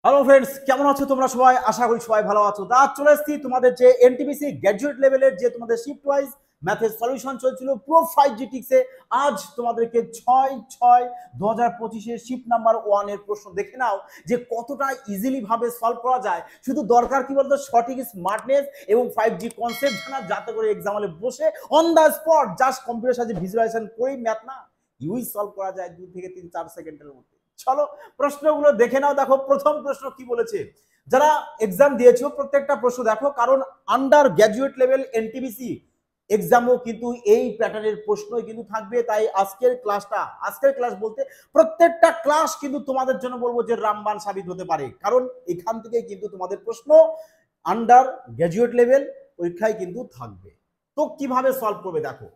Hello friends, কেমন আছো তোমরা সবাই? আশা করি সবাই ভালো আছো। চলে এসেছি তোমাদের যে এনটিপিসি গ্র্যাজুয়েট লেভেলের যে তোমাদের শিফট ওয়াইজ ম্যাথের সলিউশন চলছিল পুরো 5G আজ তোমাদেরকে 6/6/2025 শিফট নাম্বার 1 এর প্রশ্ন দেখে নাও যে কতটা ইজিলি ভাবে সলভ করা যায়। শুধু দরকার কি বলতো, সঠিক স্মার্টনেস এবং 5G কনসেপ্ট জানা, যাতে করে এক্সাম হলে বসে on the spot just computer সাথে ভিজুয়ালাইজেশন করেই ম্যাথ না ইউই সলভ করা যায় 2 থেকে 3-4 সেকেন্ডের মধ্যে। চলো প্রশ্নগুলো দেখে নাও। দেখো প্রথম প্রশ্ন কি বলেছে। যারা এক্সাম দিয়েছো প্রত্যেকটা প্রশ্ন দেখো, কারণ আন্ডার গ্র্যাজুয়েট লেভেল এনটিপিসি এক্সামও কিন্তু এই প্যাটার্নের প্রশ্নই কিন্তু থাকবে। তাই আজকের ক্লাস বলতে প্রত্যেকটা ক্লাস কিন্তু তোমাদের জন্য বলবো যে রামবান সাবিত হতে পারে, কারণ এখান থেকে কিন্তু তোমাদের প্রশ্ন আন্ডার গ্র্যাজুয়েট লেভেল পরীক্ষায় কিন্তু থাকবে। তো কিভাবে সলভ করবে দেখো।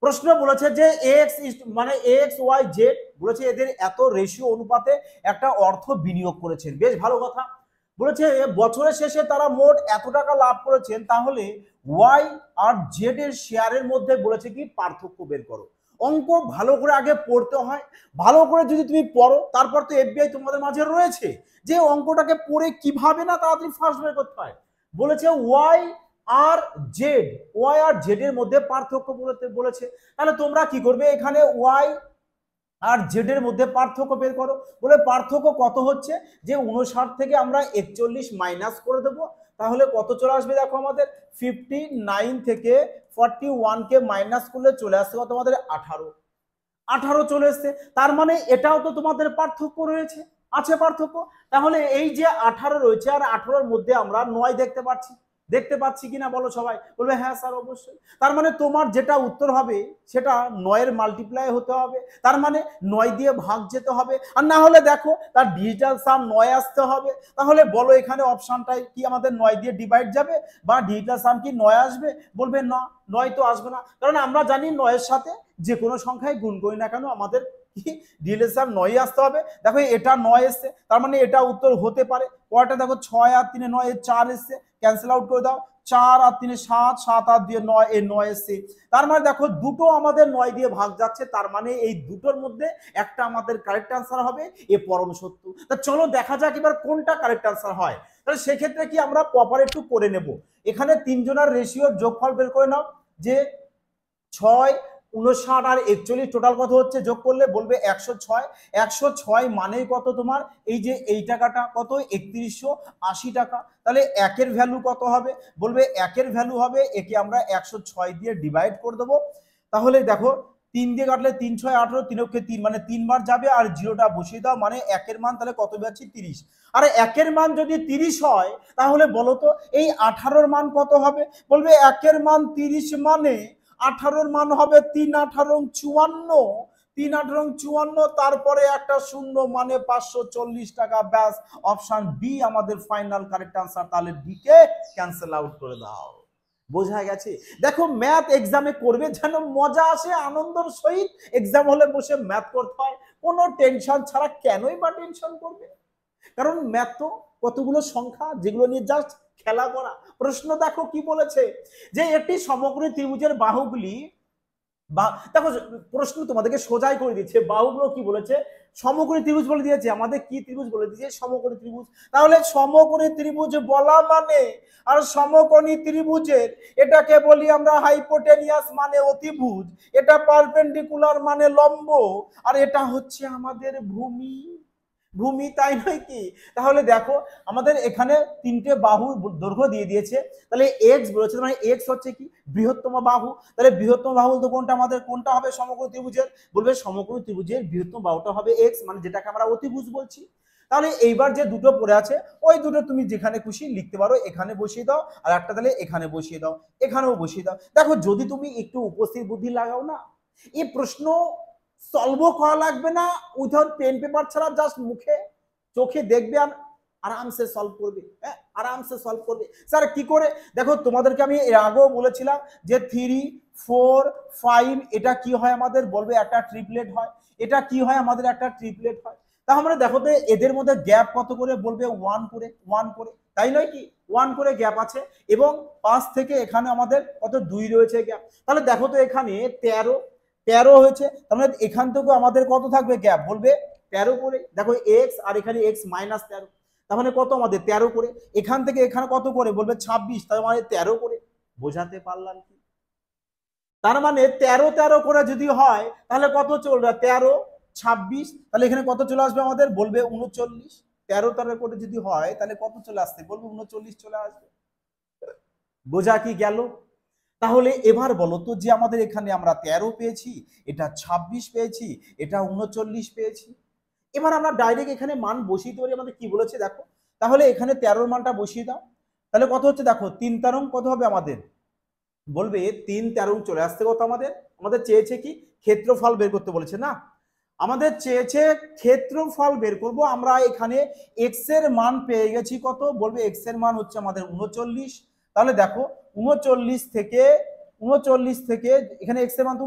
প্রশ্ন বলেছে যে এক্স মানে এক্স ওয়াই জেড বলেছে এদের এত রেশিও অনুপাতে একটা অর্থ বিনিয়োগ করেছেন, বেশ ভালো কথা। বলেছে বছরের শেষে তারা মোট এত টাকা লাভ করেছেন, তাহলে ওয়াই আর জেড এর শেয়ারের মধ্যে বলেছে কি পার্থক্য বের করো। অঙ্ক ভালো করে আগে পড়তে হয়, ভালো করে যদি তুমি পড়ো তারপর তো এফবিআই তোমাদের মাঝে রয়েছে যে অঙ্কটাকে পড়ে কিভাবে না তাড়াতাড়ি ফার্স্ট বের করতে হয়। বলেছে ওয়াই আর জেড এর মধ্যে পার্থক্য বলেছে। তাহলে তোমরা কি করবে, এখানে ওয়াই আর জেড এর মধ্যে পার্থক্য বের করো। বলে পার্থক্য কত হচ্ছে, যে 59 থেকে আমরা 41 মাইনাস করে দেবো, তাহলে কত চলে আসবে দেখো আমাদের 59 থেকে 41 কে মাইনাস করলে চলে আসছে তোমাদের 18 চলে এসছে। তার মানে এটাও তো তোমাদের পার্থক্য রয়েছে, আছে পার্থক্য। তাহলে এই যে 18 রয়েছে আর 18-র মধ্যে আমরা 9 দেখতে পাচ্ছি কিনা বলো সবাই? বলবে হ্যাঁ স্যার অবশ্যই। তার মানে তোমার যেটা উত্তর হবে সেটা 9-এর মাল্টিপ্লাই হতে হবে, তার মানে 9 দিয়ে ভাগ যেতে হবে। আর না হলে দেখো তার ডিজিটাল সাম 9 আসতে হবে। তাহলে বলো এখানে অপশনটাই কি আমাদের 9 দিয়ে ডিভাইড যাবে বা ডিজিটাল সাম কি 9 আসবে? বলবে না, 9 তো আসবে না, কারণ আমরা জানি 9-এর সাথে যে কোনো সংখ্যায় গুণ করি না কেন আমাদের কি ডিজিটাল সাম 9 আসতে হবে। দেখো এটা 9 এসছে, তার মানে এটা উত্তর হতে পারে। পরেরটা দেখো 6 আর 3 9 4 এসছে, ক্যান্সেল আউট করে দাও। 4 আর 3 7, 7 আর 2 9, এই 9 এসছে। তার মানে দেখো দুটো আমাদের 9 দিয়ে ভাগ যাচ্ছে, তার মানে এই দুটোর মধ্যে একটা আমাদের কারেক্ট আনসার হবে, এ পরম সত্য। তা চলো দেখা যাক এবার কোনটা কারেক্ট আনসার হয়। তাহলে সেক্ষেত্রে কি আমরা প্রপার একটু করে নেব। এখানে তিনজনের রেশিওর যোগফল বের করে নাও, যে 6, 59 আর 41 টোটাল কত হচ্ছে, যোগ করলে বলবে 106। 106 মানেই কত তোমার, এই যে এই টাকাটা কত 3180 টাকা। তাহলে একের ভ্যালু কত হবে, বলবে একের ভ্যালু হবে, একে আমরা 106 দিয়ে ডিভাইড করে দেবো। তাহলে দেখো 3 দিয়ে কাটলে 3 6 18, 3 3 মানে 3 বার যাবে, আর জিরোটা বসিয়ে দাও, মানে একের মান তাহলে কত পাচ্ছি 30। আর একের মান যদি 30 হয় তাহলে বলো তো এই 18-র মান কত হবে? বলবে একের মান 30 মানে 18-র মান হবে 3 18 54, 3 18 54, তারপরে একটা শূন্য মানে 540 টাকা। ব্যাস, অপশন বি আমাদের ফাইনাল কারেক্ট আনসার। তাহলে বি কে ক্যান্সেল আউট করে দাও। বোঝা গেছে? দেখো ম্যাথ এক্সামে করবে যেন মজা আসে, আনন্দের সহিত এক্সাম হলে বসে ম্যাথ করতে হয় কোনো টেনশন ছাড়া। কেনই বা টেনশন করবে, কারণ ম্যাথ তো কতগুলো সংখ্যা যেগুলো নিয়ে জাস্ট খেলা করা। প্রশ্ন দেখো কি বলেছে, যে একটি সমকোণী ত্রিভুজের বাহুগুলি দেখো প্রশ্ন তোমাদেরকে সোজাই করে দিচ্ছে। বাহুগুলো কি বলেছে, সমকোণী ত্রিভুজ বলে দিয়েছে। আমাদের কি ত্রিভুজ বলে দিয়েছে, সমকোণী ত্রিভুজ। তাহলে সমকোণী ত্রিভুজ বলা মানে, আর সমকোণী ত্রিভুজের এটাকে বলি আমরা হাইপোটেনিয়াস মানে অতিভুজ, এটা পারপেন্ডিকুলার মানে লম্ব, আর এটা হচ্ছে আমাদের ভূমি, তাই নয় কি? তাহলে দেখো আমাদের এখানে তিনটে বাহু দৈর্ঘ্য দিয়ে দিয়েছে। তাহলে এক্স বলেছে, মানে এক্স হচ্ছে কি বৃহত্তম বাহু। তাহলে বৃহত্তম বাহু তো কোনটা আমাদের, কোনটা হবে সমকোণী ত্রিভুজের? বলবে সমকোণী ত্রিভুজের বৃহত্তম বাহুটা হবে এক্স, মানে যেটাকে আমরা অতিভুজ বলছি। তাহলে এইবার যে দুটো পড়ে আছে ওই দুটো তুমি যেখানে খুশি লিখতে পারো, এখানে বসিয়ে দাও, আর একটা তাহলে এখানে বসিয়ে দাও, এখানেও বসিয়ে দাও। দেখো যদি তুমি একটু উপস্থিত বুদ্ধি লাগাও না, এই প্রশ্ন সলভ করা লাগবে না, উইথাউট পেন পেপার ছাড়া জাস্ট মুখে চোখে দেখবে আর আরামসে সলভ করবে। হ্যাঁ, আরামসে সলভ করবে। স্যার কি করে? দেখো তোমাদেরকে আমি এর আগেও বলেছিলাম যে 3 4 5 এটা কি হয় আমাদের, বলবে একটা ট্রিপলেট হয়। এটা কি হয় আমাদের, একটা ট্রিপলেট হয়। তাহলে দেখো তো এদের মধ্যে গ্যাপ কত করে, বলবে 1 করে, 1 করে, তাই নয় কি? 1 করে গ্যাপ আছে, এবং 5 থেকে এখানে আমাদের কত 2 রয়েছে গ্যাপ। তাহলে দেখো তো এখানে 13 হয়েছে, তাহলে এখান থেকে আমাদের কত থাকবে গ্যাপ, বলবে 13 করে। দেখো এক্স আর এখানে এক্স -13। তার মানে কত আমাদের 13 করে, এখান থেকে এখানে কত করে বলবে 26, তার মানে 13 করে। বোঝাতে পারলাম কি? তার মানে 13 13 করে যদি হয় তাহলে কত চলবে, 13 26, তাহলে এখানে কত চলে আসবে আমাদের বলবে 39। 13 13 করে যদি হয় তাহলে কত চলে আসছে বলবে 39 চলে আসবে। বোঝা কি গেল? তাহলে এবার বলো তো যে আমাদের এখানে আমরা 13 পেয়েছি, এটা 26 পেয়েছি, এটা 39 পেয়েছি। এবার আমরা ডাইরেক্ট এখানে মান বসিয়ে দিতে পারি। আমাদের কি বলেছে দেখো, তাহলে এখানে 13 মানটা বসিয়ে দাও। তাহলে কত হচ্ছে দেখো, 3 তেরং কত হবে আমাদের বলবে 3 তেরং চলে আসতে কত আমাদের, আমাদের চেয়েছে কি ক্ষেত্রফল বের করতে বলেছে না, আমাদের চেয়েছে ক্ষেত্রফল বের করব। আমরা এখানে এক্স এর মান পেয়ে গেছি কত বলবে, এক্স এর মান হচ্ছে আমাদের 39। তাহলে দেখো 39 থেকে এখানে এক্স এর মান তো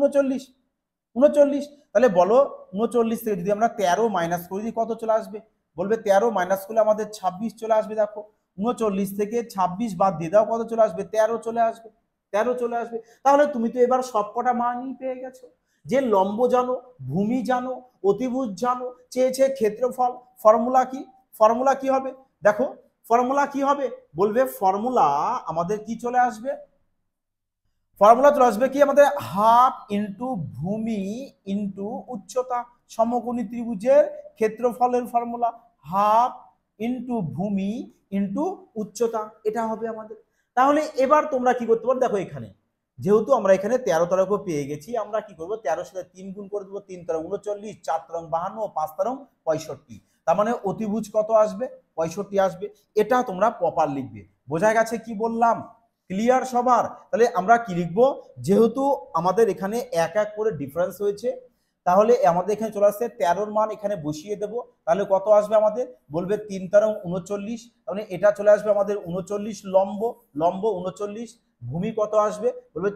39, তাহলে বলো 39 থেকে যদি আমরা 13 মাইনাস করে দিই কত চলে আসবে বলবে, 13 মাইনাস করলে আমাদের 26 চলে আসবে। দেখো 39 থেকে 26 বাদ দিয়ে দাও, কত চলে আসবে 13 চলে আসবে, 13 চলে আসবে। তাহলে তুমি তো এবার সবকটা মানই পেয়ে গেছো, যে লম্ব জানো, ভূমি জানো, অতিভুজ জানো, চেয়েছে ক্ষেত্রফল। ফর্মুলা কি হবে দেখো, ফর্মুলা কি হবে বলবে, ফর্মুলা আমাদের কি চলে আসবে, ফর্মুলা চলে আসবে কি আমাদের হাফ ইন্টু ভূমি ইন্টু উচ্চতা। সমকোণী ত্রিভুজের ক্ষেত্রফলের ফর্মুলা হাফ ইন্টু ভূমি ইন্টু উচ্চতা, এটা হবে আমাদের। তাহলে এবার তোমরা কি করতে পারো দেখো, এখানে যেহেতু আমরা এখানে 13 তরঙ্গ পেয়ে গেছি, আমরা কি করবো 13 সাথে 3 গুণ করে দেবো, 3 তরঙ্গ 39, 4 তরঙ্গ 52, 5 তরঙ্গ 65। তার মানে অতিভুজ কত আসবে 65 আসবে। এটা তোমরা প্রপার লিখবে। বোঝা গেছে কি বললাম? ক্লিয়ার সবার? তাহলে আমরা কি লিখবো, যেহেতু আমাদের এখানে এক এক করে ডিফারেন্স হয়েছে, তাহলে আমাদের এখানে চলে আসছে 13 মান এখানে বসিয়ে দেবো। তাহলে কত আসবে আমাদের বলবে 3 তেরং 39, তাহলে এটা চলে আসবে আমাদের 39 লম্ব 39। ভূমি কত আসবে বলবে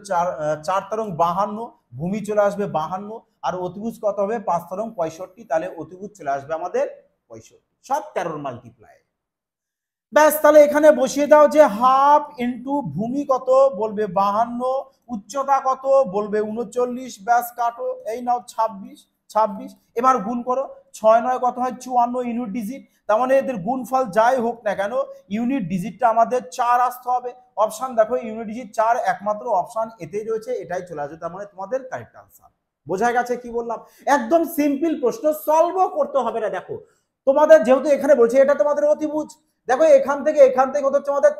4 তেরং 52, ভূমি চলে আসবে 52। আর অতিভুজ কত হবে 5 তেরং 65, তাহলে অতিভুজ চলে আসবে আমাদের 65, সব 13 মাল্টিপ্লাই। ব্যাস, তাহলে এখানে বসিয়ে দাও যে হাফ ইন্টু ভূমি কত বলবে 52, উচ্চতা কত বলবে 39, ব্যাস কাটো, এই নাও 26। এবার গুণ করো, 6 9 কত হয় 54 ইউনিট ডিজিট। তার মানে এদের গুণফল যাই হোক না কেন ইউনিট ডিজিটটা আমাদের 4 আসতে হবে। অপশন দেখো ইউনিট ডিজিট 4, একমাত্র অপশন এতেই রয়েছে, এটাই চলে আসবে। তার মানে তোমাদের কারেক্ট আনসার। বোঝা গেছে কি বললাম? একদম সিম্পল প্রশ্ন, সলভও করতে হবে না। দেখো তোমাদের যেহেতু এখানে বলছে এটা তোমাদের অতিভুজ, দেখো এখান থেকে কত হচ্ছে আমাদের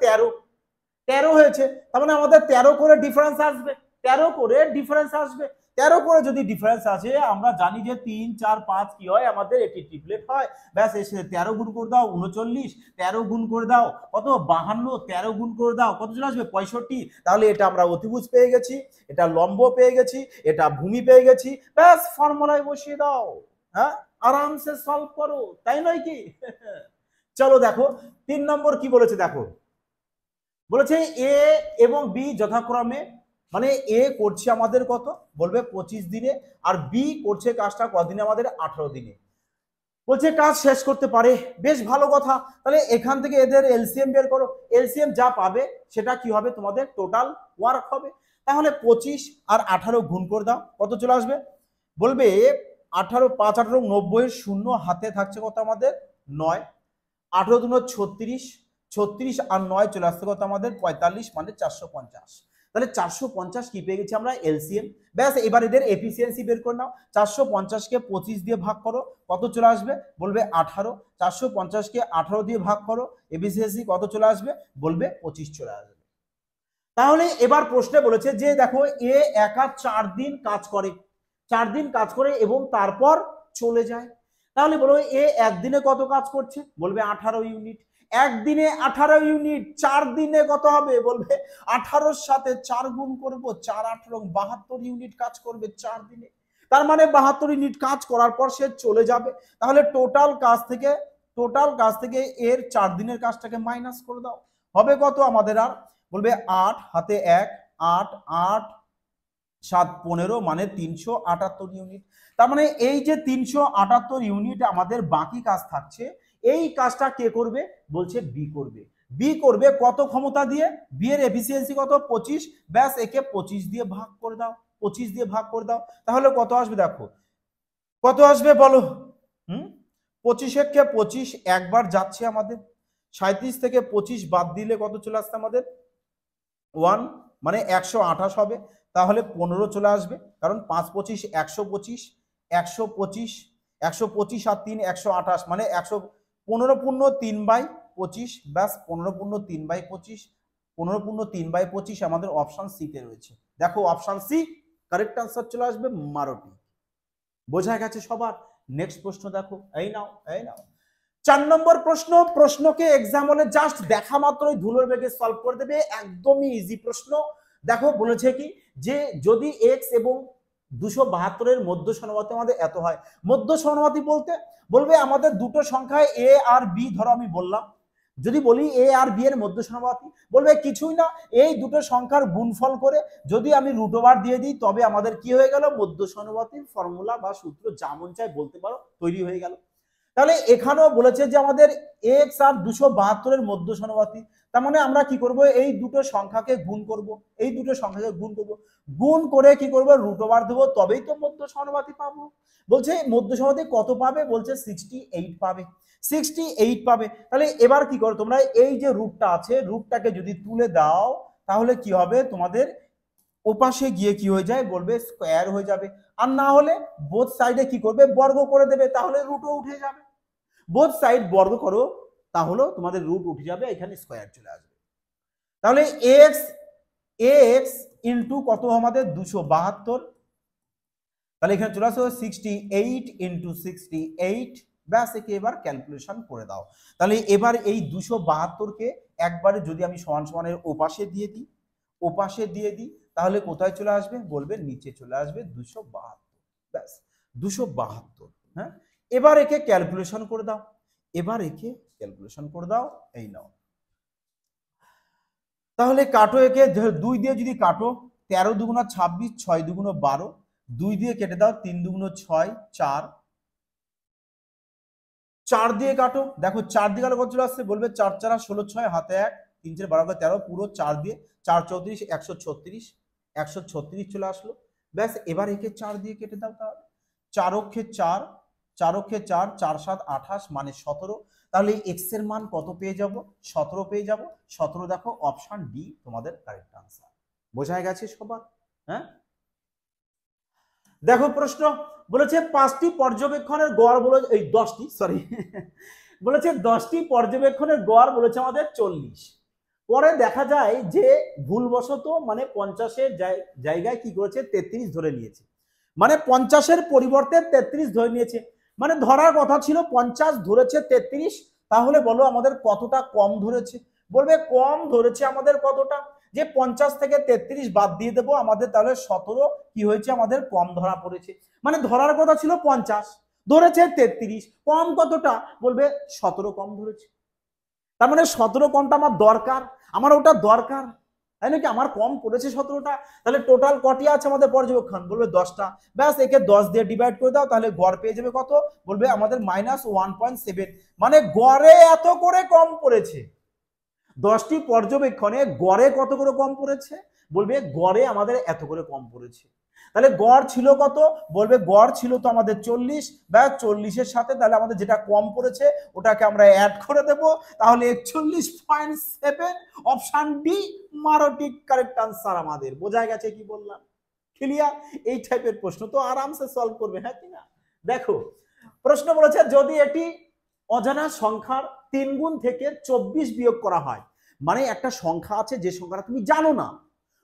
13 হয়েছে, তার মানে আমাদের 13 করে ডিফারেন্স আসবে, 13 করে ডিফারেন্স আসবে। 13 করে যদি ডিফারেন্স আসে, আমরা জানি যে 3 4 5 কি হয় আমাদের, এটি ট্রিপলেট হয়। ব্যাস এসে 13 গুণ করে দাও 39, 13 গুণ করে দাও কত 52, 13 গুণ করে দাও কত চলে আসবে 65। তাহলে এটা আমরা অতিভুজ পেয়ে গেছি, এটা লম্ব পেয়ে গেছি, এটা ভূমি পেয়ে গেছি। ব্যাস ফর্মুলায় বসিয়ে দাও, হ্যাঁ আরামসে সলভ করো, তাই নয় কি? চলো দেখো 3 নম্বর কি বলেছে দেখো, বলেছে এ এবং বি যথাক্রমে, মানে এ করছে আমাদের কত বলবে 25 দিনে, আর বি করছে কাজটা কদিনে আমাদের 18 দিনে। বলছে কাজ শেষ করতে পারে, বেশ ভালো কথা। তাহলে এখান থেকে এদের এলসিএম বের করো, এলসিএম যা পাবে সেটা কি হবে তোমাদের টোটাল ওয়ার্ক হবে। তাহলে 25 আর 18 গুণ করে দাও, কত চলে আসবে বলবে 18 5 18 90, শূন্য হাতে থাকছে কত আমাদের 9, 18 দুনো 36, 36 আর 9 চলে আসছে কত আমাদের 45, মানে 450। তাহলে 450 কি পেয়ে গেছি আমরা এলসিএম। ব্যাস এবার এদের এফিসিয়েন্সি বের করে নাও, 450 কে 25 দিয়ে ভাগ করো, কত চলে আসবে বলবে 18, 450 কে 18 দিয়ে ভাগ করো, এফিসিয়েন্সি কত চলে আসবে বলবে 25 চলে আসবে। তাহলে এবার প্রশ্নে বলেছে যে দেখো এ একা 4 দিন কাজ করে, 4 দিন কাজ করে এবং তারপর চলে যায়। তাহলে বলো এ একদিনে কত কাজ করছে বলবে 18 ইউনিট, একদিনে 18 ইউনিট, 4 দিনে কত হবে বলবে 18 সাথে 4 গুণ করব, 4 18 72 ইউনিট কাজ করবে 4 দিনে। তার মানে 72 ইউনিট কাজ করার পর সে চলে যাবে। তাহলে টোটাল কাজ থেকে এর 4 দিনের কাজটাকে মাইনাস করে দাও, হবে কত আমাদের আর বলবে 8 হাতে 1, 8 8 7 15, মানে 378 ইউনিট। তার মানে এই যে 378 ইউনিট আমাদের বাকি কাজ থাকছে, এই কাজটা কে করবে বলছে বি করবে। বি করবে কত ক্ষমতা দিয়ে, বি এর এফিসিয়েন্সি কত 25, ব্যাস একে 25 দিয়ে ভাগ করে দাও, 25 দিয়ে ভাগ করে দাও। তাহলে কত আসবে দেখো, কত আসবে বলো 25 কে 25 একবার যাচ্ছে আমাদের, 37 থেকে 25 বাদ দিলে কত চলে আসছে আমাদের 1, মানে 128 হবে। তাহলে 15 চলে আসবে, কারণ 5 25 125, 125 125 আর 3 128, মানে 15 পূর্ণ 3/25, ব্যাস 15 পূর্ণ 3/25, 15 পূর্ণ 3/25 আমাদের অপশন সি তে রয়েছে। দেখো অপশন সি কারেক্ট আনসার চলে আসবে মারোটি। বোঝা গেছে সবার? নেক্সট প্রশ্ন দেখো, এই নাও 4 নম্বর প্রশ্ন। প্রশ্নকে এক্সাম হলে জাস্ট দেখা মাত্রই ধুলোর বেগে সলভ করে দেবে, একদমই ইজি প্রশ্ন। দেখো বলেছে কি যে যদি x এবং 272 এর মধ্য সমানুপাতি আমাদের এত হয়। মধ্য সমানুপাতি বলতে বলবে আমাদের দুটো সংখ্যায় a আর b, ধরো আমি বললাম, যদি বলি a আর b এর মধ্য সমানুপাতি, বলবে কিছুই না, এই দুটো সংখ্যার গুণফল করে যদি আমি রুট ওভার দিয়ে দিই তবে আমাদের কি হয়ে গেল, মধ্য সমানুপাতির ফর্মুলা বা সূত্র যা মন চাই বলতে পারো, তৈরি হয়ে গেল। তাহলে এখানেও বলেছে যে আমাদের x আর 272 এর মধ্য সমানুপাতি, তার মানে আমরা কি করব, এই দুটো সংখ্যাকে গুণ করব, গুণ করে কি করব, রুট ওভার দেবো, তবেই তো মধ্য সমানুপাতি পাবো। বলছে মধ্য সমানুপাতি কত পাবে, বলছে 68 পাবে, 68 পাবে। তাহলে এবার কি করো তোমরা, এই যে রুটটা আছে, রুটটাকে যদি তুলে দাও তাহলে কি হবে, তোমাদের ওপাশে গিয়ে কি হয়ে যায়, বলবে স্কোয়ার হয়ে যাবে। আর না হলে বোথ সাইডে কি করবে, বর্গ করে দেবে, তাহলে রুটও উঠে যাবে। বোথ সাইড বর্গ করো, তাহলে তোমাদের রুট উঠে যাবে, এখানে স্কোয়ার চলে আসবে। তাহলে x ইন্টু কত আমাদের 272, তাহলে এখানে চলে আসবে 68 ইন্টু 68, ব্যাস একে এবার ক্যালকুলেশন করে দাও। তাহলে এবার এই 272কে একবারে যদি আমি সমান সমানের ওপাশে দিয়ে দিই তাহলে কোথায় চলে আসবে, বলবে নিচে চলে আসবে 272, ব্যাস 272। হ্যাঁ, এবার একে ক্যালকুলেশন করে দাও, এই নাও। তাহলে কাটো একে, 2 দিয়ে যদি কাটো, 13 দুগুণা 26, 6 দুগুণা 12, 2 দিয়ে কেটে দাও, 3 দুগুণা 6, 4, 4 দিয়ে কাটো, দেখো 4 দিয়ে কাটো কত চলে আসছে, বলবে 4 4 16, 6 হাতে 1, 3 4 12 13, পুরো 4 দিয়ে 4 34 136, 136 চলে আসলো। ব্যাস এবার একে 4 দিয়ে কেটে দাও, তাহলে 4 অক্ষে 4, 4 অক্ষে 4, 4 7 28, মানে 17। তাহলে x এর মান কত পেয়ে যাব, 17 পেয়ে যাব। 17 দেখো অপশন ডি তোমাদের কারেক্ট আনসার। বোঝা গেছে সবার? হ্যাঁ, দেখো প্রশ্ন বলেছে 5টি পর্যবেক্ষণের গড়, বলে এই 10টি, সরি বলেছে 10টি পর্যবেক্ষণের গড় বলেছে আমাদের 40। পরে দেখা যায় যে ভুলবশত মানে 50-এর জায়গায় কি করেছে, 33 ধরে নিয়েছে, মানে 50-এর পরিবর্তে 33 ধরে নিয়েছে, মানে ধরার কথা ছিল 50, ধরেছে 33। তাহলে বলো আমাদের কতটা কম ধরেছে, বলবে কম ধরেছে আমাদের কতটা, যে 50 থেকে 33 বাদ দিয়ে দেবো, আমাদের তাহলে 17 কি হয়েছে, আমাদের কম ধরা পড়েছে। মানে ধরার কথা ছিল 50, ধরেছে 33, কম কতটা, বলবে 17 কম ধরেছে। তার মানে 17 কমটা আমার দরকার, আমার ওটা দরকার, তাই নাকি, আমার কম পড়েছে 17টা। তাহলে টোটাল কটি আছে আমাদের পর্যবেক্ষণ, বলবে 10টা। ব্যাস একে 10 দিয়ে ডিভাইড করে দাও, তাহলে গড় পেয়ে যাবে কত, বলবে আমাদের -1.7, মানে গড়ে এত করে কম পড়েছে। 10টি পর্যবেক্ষণে গড়ে কত করে কম পড়েছে, বলবে গড়ে আমাদের এত করে কম পড়েছে। তাহলে গড় ছিল কত, বলবে গড় ছিল তো আমাদের 40, বা 40-এর সাথে তাহলে আমাদের যেটা কম পড়েছে ওটাকে আমরা অ্যাড করে দেব, তাহলে 41.7, অপশন ডি মারোটি কারেক্ট আনসার আমাদের। বোঝা গেছে কি বললাম? ক্লিয়ার? এই টাইপের প্রশ্ন তো আরামসে সলভ করবে, হ্যাঁ কি না? দেখো প্রশ্ন বলেছে যদি এটি অজানা সংখ্যার 3 গুণ থেকে 24 বিয়োগ করা হয়, মানে একটা সংখ্যা আছে যে সংখ্যাটা তুমি জানো না,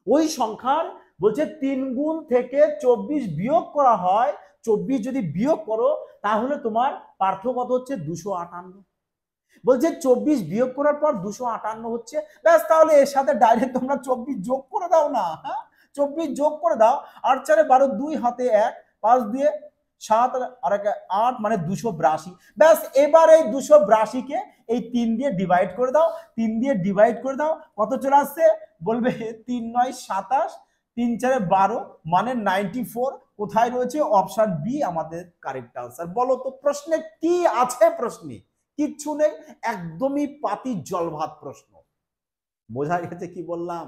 ওই সংখ্যার বলছে 3 গুণ থেকে 24 বিয়োগ করা হয়, 24 যদি বিয়োগ করো তাহলে তোমার পার্থক্য কত হচ্ছে, 258। বলছে 24 বিয়োগ করার পর 258 হচ্ছে, ব্যাস তাহলে এর সাথে ডাইরেক্ট তোমরা 24 যোগ করে দাও না, হ্যাঁ 24 যোগ করে দাও, 8 4 12, 2 হাতে 1, 5 দিয়ে 7 আর 8, মানে 282। ব্যাস এবার এই 282-কে এই 3 দিয়ে ডিভাইড করে দাও, 3 দিয়ে ডিভাইড করে দাও, কত চলে আসছে, বলবে 3 9 27, 3 4 12, মানে 94। কোথায় রয়েছে, অপশন বি আমাদের কারেক্ট আনসার। বলো তো প্রশ্নে কি আছে, প্রশ্নে কিচ্ছু নেই, একদমই পাতি জল ভাত প্রশ্ন। বোঝা গেছে কি বললাম?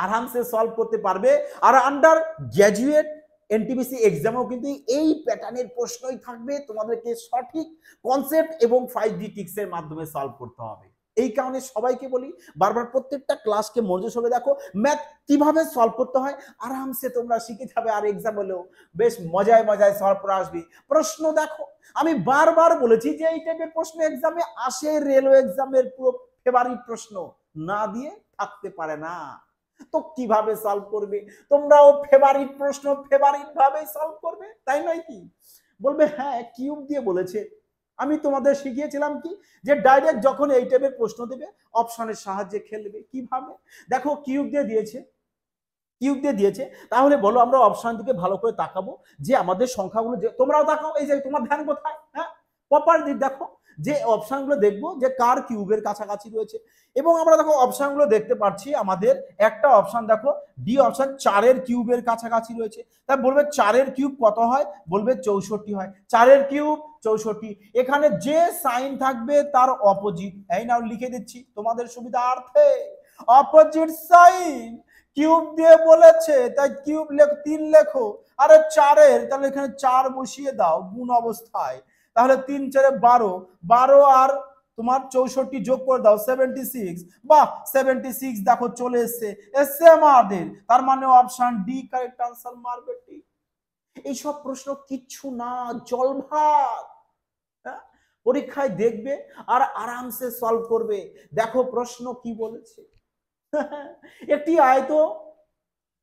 আরামসে সলভ করতে পারবে। আর আন্ডার গ্র্যাজুয়েট এনটিপিসি এক্সামেও কিন্তু এই প্যাটার্নের প্রশ্নই থাকবে, তোমাদেরকে সঠিক কনসেপ্ট এবং 5D টিক্সের মাধ্যমে সলভ করতে হবে। এই কারণে সবাইকে বলি, বারবার প্রত্যেকটা ক্লাসকে মনোযোগ সঙ্গে দেখো, ম্যাথ কিভাবে সলভ করতে হয় আরামসে তোমরা শিখে যাবে। আর এক্সাম হলেও বেশ মজায় মজায় সলভ করে আসবে। প্রশ্ন দেখো, আমি বারবার বলেছি যে এই টাইপের প্রশ্ন এক্সামে আসে, রেলওয়ে এক্সামের পুরো ফেভারিট প্রশ্ন না দিয়ে থাকতে পারে না। তো কিভাবে সলভ করবে? তোমরাও ফেভারিট প্রশ্ন ফেভারিট ভাবে সলভ করবে, তাই নয় কি? বলবে হ্যাঁ কিউব দিয়ে বলেছে। আমি তোমাদের শিখিয়েছিলাম কি, যে ডাইরেক্ট যখন এই টাইপের প্রশ্ন দেবে অপশনের সাহায্যে খেলবে। কিভাবে? দেখো কিউব দিয়ে দিয়েছে, কিউব দিয়ে দিয়েছে, তাহলে বলো আমরা অপশন দিকে ভালো করে তাকাবো, যে আমাদের সংখ্যাগুলো, যে তোমরাও তাকাও, এই যে তোমার ধ্যান কোথায়, হ্যাঁ প্রপার দেখো, যে অপশনগুলো দেখবো যে কার কিউবের কাছাকাছি রয়েছে। এবং আমরা দেখো অপশনগুলো দেখতে পাচ্ছি, আমাদের একটা অপশন দেখো ডি অপশন 4-এর কিউবের কাছাকাছি রয়েছে। তাই বলবে 4-এর কিউব কত হয়? বলবে 64 হয়। 4-এর কিউব 64। এখানে যে সাইন থাকবে তার অপোজিট, এই নাও লিখে দিচ্ছি তোমাদের সুবিধার্থে, অপোজিট সাইন। কিউব দিয়ে বলেছে তাই কিউব লেখো, 3 লেখো। আরে 4-এর, তাহলে এখানে 4 বসিয়ে দাও গুণ অবস্থায়, তাহলে 3 4 12, 12 আর তোমার 64 যোগ করে দাও 76। বাহ 76 দেখো চলে এসছে আমাদের, তার মানে অপশন ডি কারেক্ট আনসার মারবে ঠিক। এইসব প্রশ্ন কিচ্ছু না, জলভাত। পরীক্ষায় দেখবে আর আরামসে সলভ করবে। দেখো প্রশ্ন কি বলেছে। একটি আয়ত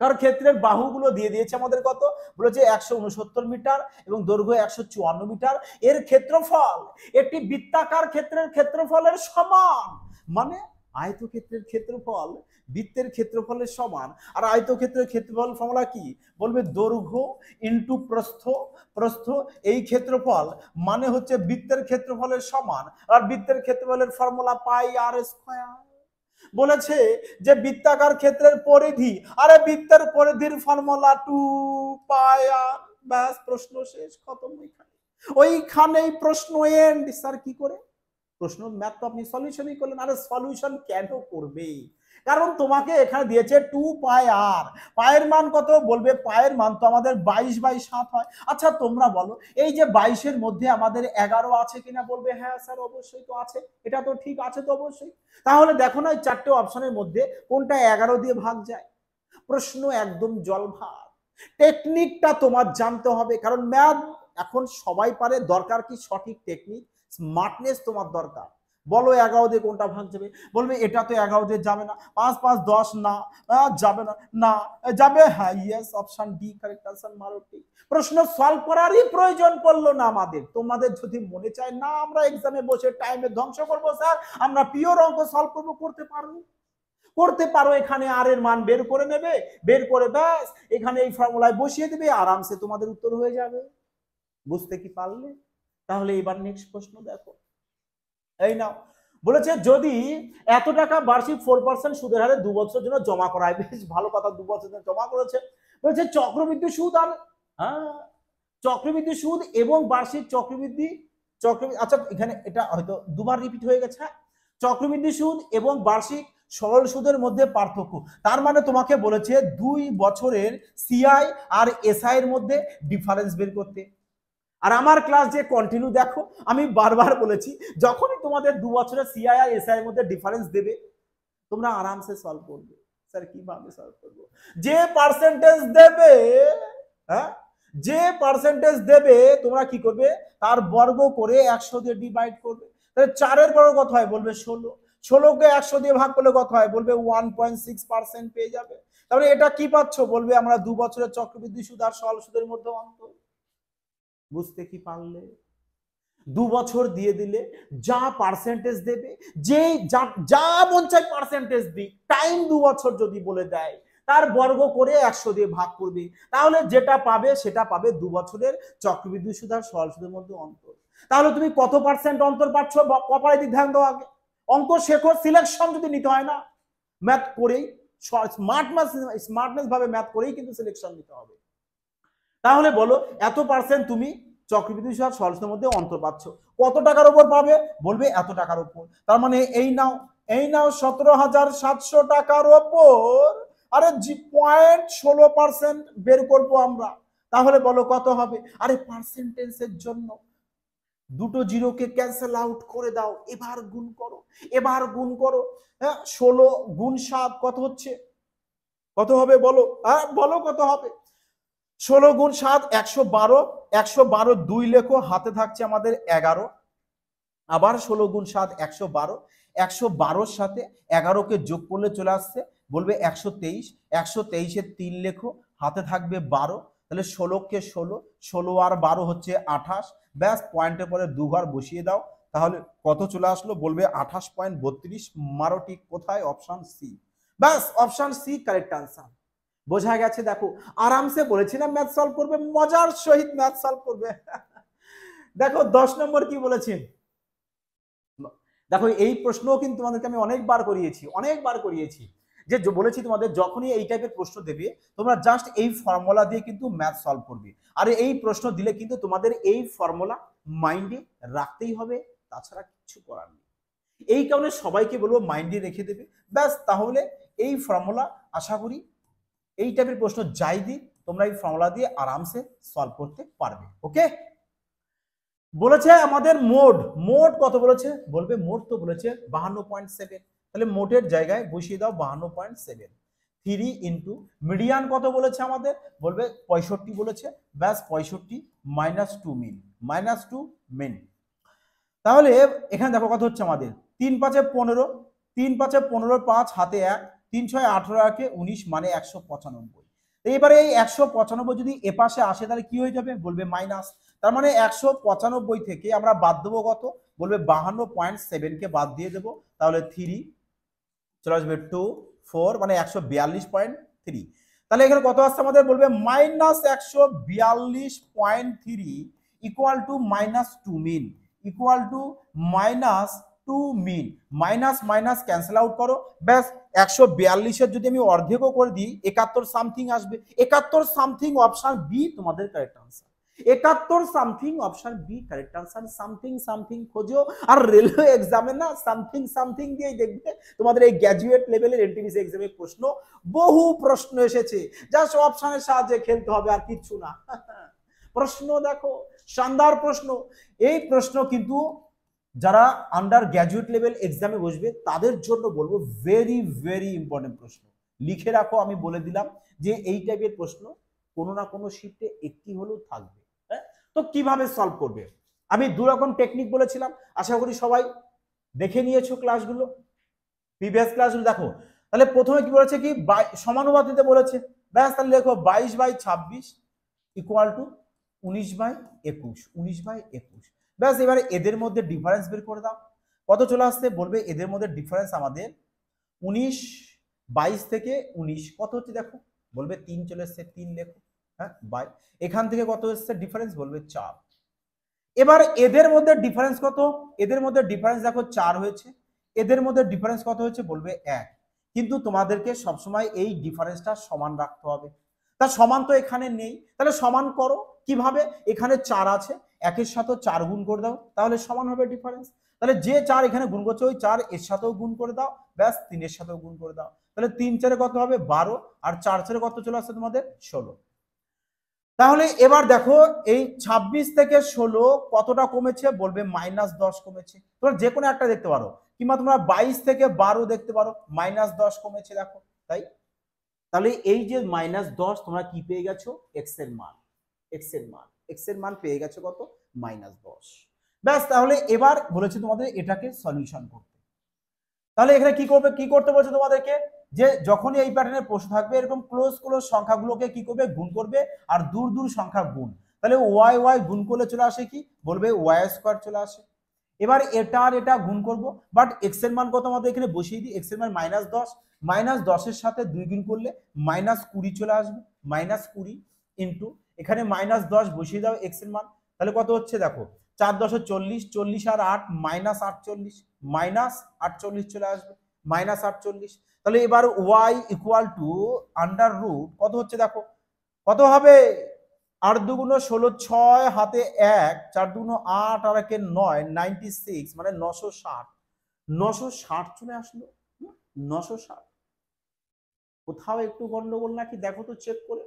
তার ক্ষেত্রের বাহুগুলো দিয়ে দিয়েছে আমাদের কত, বলেছে 169 মিটার এবং দৈর্ঘ্য 154 মিটার। এর ক্ষেত্রফল একটি বৃত্তাকার ক্ষেত্রের ক্ষেত্রফলের সমান। মানে আয়তক্ষেত্রের ক্ষেত্রফল বৃত্তের ক্ষেত্রফলের সমান। আর আয়তক্ষেত্রের ক্ষেত্রফল ফর্মুলা কি? বলবে দৈর্ঘ্য ইন্টু প্রস্থ, প্রস্থ এই ক্ষেত্রফল মানে হচ্ছে বৃত্তের ক্ষেত্রফলের সমান। আর বৃত্তের ক্ষেত্রফলের ফর্মুলা পাই আর স্কয়ার। বলেছে যে বৃত্তাকার ক্ষেত্রের পরিধি, আরে বৃত্তের পরিধির ফর্মুলা 2 পাই আর, ব্যাস প্রশ্ন শেষ, খতম। ওইখানেই প্রশ্ন এন্ড। স্যার কি করে? প্রশ্ন ম্যাথ তো আপনি সলিউশনই করলেন। আরে সলিউশন কেন করবে? কারণ তোমাকে এখানে দিয়েছে 2 পাই আর, পায়ের মান কত? বলবে পায়ের মান তো আমাদের 22/7 হয়। আচ্ছা তোমরা বলো, এই যে 22-এর মধ্যে আমাদের 11 আছে কিনা? বলবে হ্যাঁ স্যার অবশ্যই তো আছে। এটা তো ঠিক আছে তো অবশ্যই। তাহলে দেখো না 4টে অপশনের মধ্যে কোনটা 11 দিয়ে ভাগ যায়? প্রশ্ন একদম জলভাত। টেকনিকটা তোমার জানতে হবে, কারণ ম্যাথ এখন সবাই পারে, দরকার কি সঠিক টেকনিক, স্মার্টনেস তোমার দরকার। বলো 11 দিয়ে কোনটা ভাগ যাবে? বলবে এটা তো 11 দিয়ে যাবে না, 5 5 10 না, যাবে না, না যাবে, হ্যাঁ yes option D correct answer মারো ঠিক। প্রশ্ন সলভ করারই প্রয়োজন পড়লো না আমাদের। তোমাদের যদি মনে চায় না আমরা এক্সামে বসে টাইমে ধ্বংস করবো স্যার, আমরা পিওর অঙ্ক সলভ করবো, করতে পারবো, করতে পারো। এখানে আর এর মান বের করে নেবে, বের করে ব্যাস এখানে এই ফর্মুলায় বসিয়ে দেবে, আরামসে তোমাদের উত্তর হয়ে যাবে। বুঝতে কি পারলে? তাহলে এবার নেক্সট প্রশ্ন দেখো, এই নাও বলেছে যদি এত টাকা বার্ষিক 4% সুদের হারে 2 বছরের জন্য জমা করা হয়। বেশ ভালো কথা, 2 বছরের জন্য জমা করেছে। বলেছে চক্রবৃদ্ধি সুদ আর চক্রবৃদ্ধি সুদ এবং বার্ষিক চক্রবৃদ্ধি আচ্ছা এখানে এটা হয়তো দুবার রিপিট হয়ে গেছে। চক্রবৃদ্ধি সুদ এবং বার্ষিক সরল সুদের মধ্যে পার্থক্য। তার মানে তোমাকে বলেছে 2 বছরের সিআই আর এসআই এর মধ্যে ডিফারেন্স বের করতে। আর আমার ক্লাস যে কন্টিনিউ দেখো, আমি বারবার বলেছি যখনই তোমাদের 2 বছরের সিআই আর এসআই এর মধ্যে ডিফারেন্স দেবে তোমরা আরামসে সলভ করবে। স্যার কিভাবে সলভ করব? যে পার্সেন্টেজ দেবে, হ্যাঁ যে পার্সেন্টেজ দেবে তোমরা কি করবে, তার বর্গ করে 100 দিয়ে ডিভাইড করবে। তাহলে 4-এর বর্গ কত হয়? বলবে 16। 16কে 100 দিয়ে ভাগ করলে কত হয়? বলবে 1.6% পেয়ে যাবে। তাহলে এটা কি পাচ্ছ? বলবে আমরা 2 বছরের চক্রবৃদ্ধি সুদ আর সরল সুদের মধ্যে অন্তর। বুঝতে কি পারলে? 2 বছর দিয়ে দিলে যা পার্সেন্টেজ দেবে, যে যা মন চাই পার্সেন্টেজ দিক, টাইম 2 বছর যদি বলে দেয় তার বর্গ করে 100 দিয়ে ভাগ করবে, তাহলে যেটা পাবে সেটা পাবে 2 বছরের চক্রবৃদ্ধি সুদ আর সরল সুদের মধ্যে অন্তর। তাহলে তুমি কত পার্সেন্ট অন্তর পাচ্ছ? কপালে দিক ধ্যান দাও আগে। অঙ্ক শেখো, সিলেকশন যদি নিতে হয় না, ম্যাথ করেই স্মার্টনেস ভাবে ম্যাথ করেই কিন্তু সিলেকশন নিতে হবে। তাহলে বলো এত পার্সেন্ট তুমি চক্রবৃদ্ধি সুদ সরল সুদের মধ্যে অন্তর পাচ্ছ, কত টাকার উপর পাবে? বলবে এত টাকার উপর। তার মানে এই নাও 17,700 টাকার উপর, আরে 0.16% বের করবো আমরা। তাহলে বলো কত হবে? আরে পার্সেন্টেজের জন্য দুটো জিরোকে ক্যান্সেল আউট করে দাও, এবার গুণ করো, এবার গুণ করো। হ্যাঁ, 16 গুণ 7 কত হচ্ছে, কত হবে বলো, হ্যাঁ বলো কত হবে। 16 গুণ 7 112, 112 2 লেখো, হাতে থাকছে আমাদের 11, আবার 16 গুণ 7 112, 112 সাথে 11কে যোগ করলে চলে আসছে, বলবে 123, 123 3 লেখো, হাতে থাকবে 12, তাহলে 16কে 16, 16 আর 12 হচ্ছে 28, ব্যাস পয়েন্টের পরে দুবার বসিয়ে দাও, তাহলে কত চলে আসলো, বলবে 28.32, মারো ঠিক কোথায়, অপশন সি। ব্যাস অপশন সি কারেক্ট আনসার। বোঝা গেছে, দেখো আরামসে বলেছিলাম ম্যাথ সলভ করবে, মজার সহিত ম্যাথ সলভ করবে। দেখো 10 নম্বর কি বলেছে, দেখো এই প্রশ্নও কিন্তু তোমাদেরকে আমি অনেকবার করিয়েছি, যে বলেছি তোমাদের যখনই এই টাইপের প্রশ্ন দেবে তোমরা জাস্ট এই ফর্মুলা দিয়ে কিন্তু ম্যাথ সলভ করবে, আর এই প্রশ্ন দিলে কিন্তু তোমাদের এই ফর্মুলা মাইন্ডে রাখতেই হবে, তাছাড়া কিছু করার নেই। এই কারণে সবাইকে বলবো মাইন্ডে রেখে দেবে, ব্যাস তাহলে এই ফর্মুলা আশা করি এই টাইপের প্রশ্ন যাই দিই তোমরা এই ফর্মুলা দিয়ে আরামসে সলভ করতে পারবে। ওকে, বলেছে আমাদের মোট কত বলেছে, বলবে মোট তো বলেছে 52.7, তাহলে মোটের জায়গায় বসিয়ে দাও 52.7, 3 ইন্টু মিডিয়ান কত বলেছে আমাদের, বলবে 65 বলেছে, ব্যাস 65 -2 মিন, -2 মিন। তাহলে এখানে দেখো কত হচ্ছে আমাদের, 3 5 15, 3 5 15, 5 হাতে 1, 3 6 18 19, মানে 195। এইবারে এই 195 যদি এপাশে আসে তাহলে কি হয়ে যাবে, বলবে মাইনাস, তার মানে 195 থেকে আমরা বাদ দেবো কত, বলবে 52.7 কে বাদ দিয়ে দেবো, তাহলে 3 চলে আসবে 2 4, মানে 142.3, তাহলে এখানে কত আসছে আমাদের, বলবে -142.3 ইকুয়াল টু -2 মিন, ইকুয়াল টু -2 মিন, মাইনাস মাইনাস ক্যান্সেল আউট করো, ব্যাস 142-এর যদি আমি অর্ধেকও করে দিই 71 সামথিং আসবে, 71 সামথিং, অপশন বি তোমাদের correct answer, 71 something, option B correct answer. Something something খোঁজো, আর রেলওয়ে এক্সামে না সামথিং সামথিং দিয়েই দেখবে তোমাদের এই গ্র্যাজুয়েট লেভেলের এনটিপিসি এক্সামের প্রশ্ন, বহু প্রশ্ন এসেছে, জাস্ট অপশনের সাহায্যে খেলতে হবে আর কিচ্ছু না। প্রশ্ন দেখো, শানদার প্রশ্ন, এই প্রশ্ন কিন্তু যারা আন্ডার গ্র্যাজুয়েট লেভেল এক্সামে বসবে তাদের জন্য বলবো ভেরি ভেরি ইম্পর্টেন্ট প্রশ্ন, লিখে রাখো, আমি বলে দিলাম যে এই টাইপের প্রশ্ন কোনো না কোনো শিফটে একটি হলেও থাকবে। তো কিভাবে সলভ করবে, আমি দু রকম টেকনিক বলেছিলাম, আশা করি সবাই দেখে নিয়েছো ক্লাসগুলো, প্রিভিয়াস ক্লাসগুলো দেখো। তাহলে প্রথমে কি বলেছে, কি সমানুপাতিতে বলেছে, ব্যাস তাহলে লেখো 22/26 ইকুয়াল টু 19/21, 19/21, ব্যাস এবারে এদের মধ্যে ডিফারেন্স বের করে দাও, কত চলে আসছে, বলবে এদের মধ্যে ডিফারেন্স আমাদের 19, 22 থেকে 19 কত হচ্ছে দেখো, বলবে 3 চলে এসছে, 3 লেখো, হ্যাঁ বাই, এখান থেকে কত এসছে ডিফারেন্স, বলবে 4, এবার এদের মধ্যে ডিফারেন্স কত, এদের মধ্যে ডিফারেন্স দেখো 4 হয়েছে, এদের মধ্যে ডিফারেন্স কত হয়েছে, বলবে 1, কিন্তু তোমাদেরকে সবসময় এই ডিফারেন্সটা সমান রাখতে হবে, তা সমান তো এখানে নেই, তাহলে সমান করো কিভাবে, এখানে 4 আছে, একের সাথে 4 গুণ করে দাও, তাহলে সমান হবে ডিফারেন্স, তাহলে যে 4 এখানে গুণ করছে ওই 4 এর সাথেও গুণ করে দাও, ব্যাস 3 এর সাথেও গুণ করে দাও, তাহলে 3 4 কত হবে 12, আর 4 4 কত চলে আসছে তোমাদের 16। তাহলে এবার দেখো এই 26 থেকে 16 কতটা কমেছে, বলবে -10 কমেছে, তোমরা যে কোনো একটা দেখতে পারো, কিংবা তোমরা 22 থেকে 12 দেখতে পারো, -10 কমেছে দেখো, তাই তাহলে এই যে -10 তোমরা কি পেয়ে গেছো, এক্স এর মান, এক্স এর মান, এক্স এর মান পেয়ে গেছো কত, -10, ব্যাস তাহলে এবার বলেছে তোমাদের এটাকে সলিউশন করতে, তাহলে এখানে কি করবে, কি করতে বলছে তোমাদেরকে, যে যখনই এই প্যাটার্নের প্রশ্ন থাকবে এরকম ক্লোজ ক্লোজ সংখ্যাগুলোকে কি করবে, গুণ করবে, আর দূর দূর সংখ্যা গুণ, তাহলে ওয়াই ওয়াই গুণ করলে চলে আসে কি, বলবে ওয়াই স্কোয়ার চলে আসে, এবার এটা আর এটা গুণ করব, বাট এক্স এর মান কত আমাদের এখানে বসিয়ে দিই, এক্স এর মান -10, -10 সাথে 2 গুণ করলে -20 চলে আসবে, -20 ইন্টু এখানে -10 বসিয়ে দাও এক্স এর মান, তাহলে কত হচ্ছে দেখো 4 10 40, 40 আর 8 -48, -48 চলে আসবে, -48, তাহলে এবার y equal to under root কত হচ্ছে দেখো, কত হবে, 8 2 16, 6 হাতে 1, 4 2 8 আর 1 9, 96, মানে 960, 960 চলে আসলো, 960, কোথাও একটু গন্ডগোল নাকি দেখো তো চেক করে,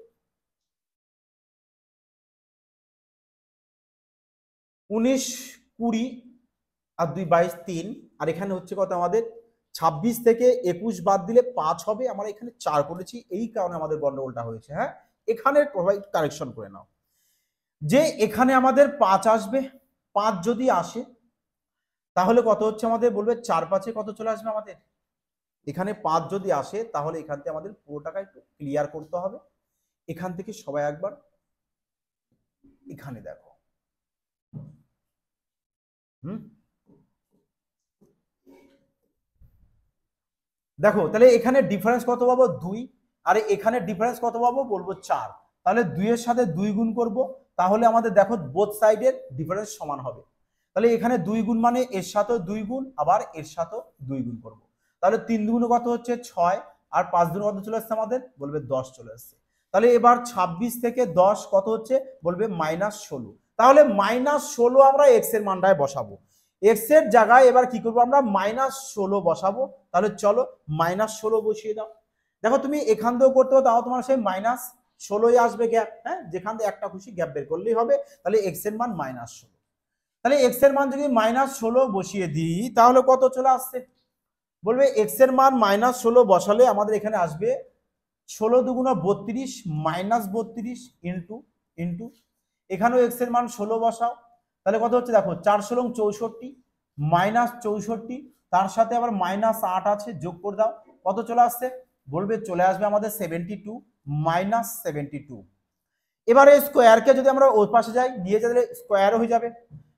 19 20 আর 2 22 3, আর এখানে হচ্ছে কত আমাদের 26 থেকে 21 বাদ দিলে 5 হবে, আমরা এখানে 4 করেছি, এই কারণে আমাদের গন্ডগোলটা হয়েছে। হ্যাঁ, এখানে কারেকশন করে নাও যে এখানে আমাদের 5 আসবে, 5 যদি আসে তাহলে কত হচ্ছে আমাদের, বলবে 4 5-এ কত চলে আসবে আমাদের, এখানে 5 যদি আসে তাহলে এখান থেকে আমাদের পুরোটাকে একটু ক্লিয়ার করতে হবে। এখান থেকে সবাই একবার এখানে দেখো, দেখো তাহলে এখানে ডিফারেন্স কত পাবো 2, আর এখানে ডিফারেন্স কত পাবো বলবো 4, তাহলে 2 এর সাথে 2 গুণ করব, তাহলে আমাদের দেখো বোথ সাইডের ডিফারেন্স সমান হবে। তাহলে এখানে 2 গুণ মানে এর সাথেও 2 গুণ, আবার এর সাথেও 2 গুণ করব, তাহলে 3 দুগুণে কত হচ্ছে 6, আর 5 দুগুণে কত চলে আসছে আমাদের, বলবে 10 চলে আসছে। তাহলে এবার 26 থেকে 10 কত হচ্ছে, বলবে -16, তাহলে -16 আমরা এক্স এর মানটায় বসাবো, এক্স এর জায়গায় এবার কি করবো আমরা -16 বসাবো। তাহলে চলো -16 বসিয়ে দাও। দেখো তুমি এখান থেকেও করতে হবে, তাও তোমার সেই -16 আসবে গ্যাপ। হ্যাঁ, যেখান থেকে একটা খুশি গ্যাপ বের করলেই হবে। তাহলে এক্স এর মান -16, তাহলে এক্স এর মান যদি -16 বসিয়ে দিই তাহলে কত চলে আসছে, বলবে এক্স এর মান -16 বসালে আমাদের এখানে আসবে 16 দুগুণা 32 -32 ইন্টু এখানেও এক্স এর মান 16 বসাও, তাহলে কত হচ্ছে দেখো 4 × 64 -64, তার সাথে আবার -8 আছে, যোগ করে দাও, কত চলে আসছে, বলবে চলে আসবে আমাদের 72 -72। এবারে স্কোয়ারকে যদি আমরা ওই পাশে যাই নিয়ে যাবে স্কোয়ারও হয়ে যাবে।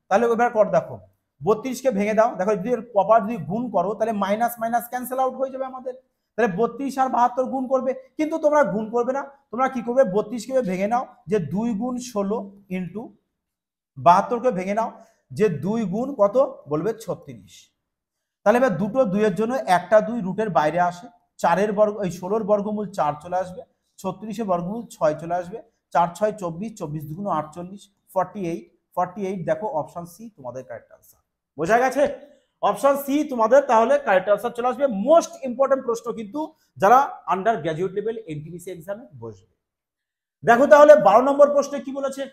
তাহলে এবার কর দেখো 32 কে ভেঙে দাও, দেখো যদি প্রপার যদি গুণ করো তাহলে মাইনাস মাইনাস ক্যান্সেল আউট হয়ে যাবে আমাদের। তাহলে 32 আর 72 গুণ করবে, কিন্তু তোমরা গুণ করবে না, তোমরা কি করবে 32 কে ভেঙে নাও যে 2 গুণ 16 ইন্টু 72 কে ভেঙে নাও যে 2 গুণ কত, বলবে 36। তাহলে এবার দুটো 2 এর জন্য একটা 2 রুটের বাইরে আসে, 4 এর বর্গ এই 16 এর বর্গমূল 4 চলে আসবে, 36 এর বর্গমূল 6 চলে আসবে, 4 6 24, 24 দুগুণ 48, 48 দেখো অপশন সি তোমাদের কারেক্ট আনসার। বোঝা গেছে, অপশন সি তোমাদের তাহলে কারেক্ট আনসার চলে আসবে। মোস্ট ইম্পর্টেন্ট প্রশ্ন কিন্তু যারা আন্ডার গ্র্যাজুয়েট লেভেল এনটিপিসি এক্সামে বসবে। দেখো তাহলে 12 নম্বর প্রশ্নে কি বলেছে,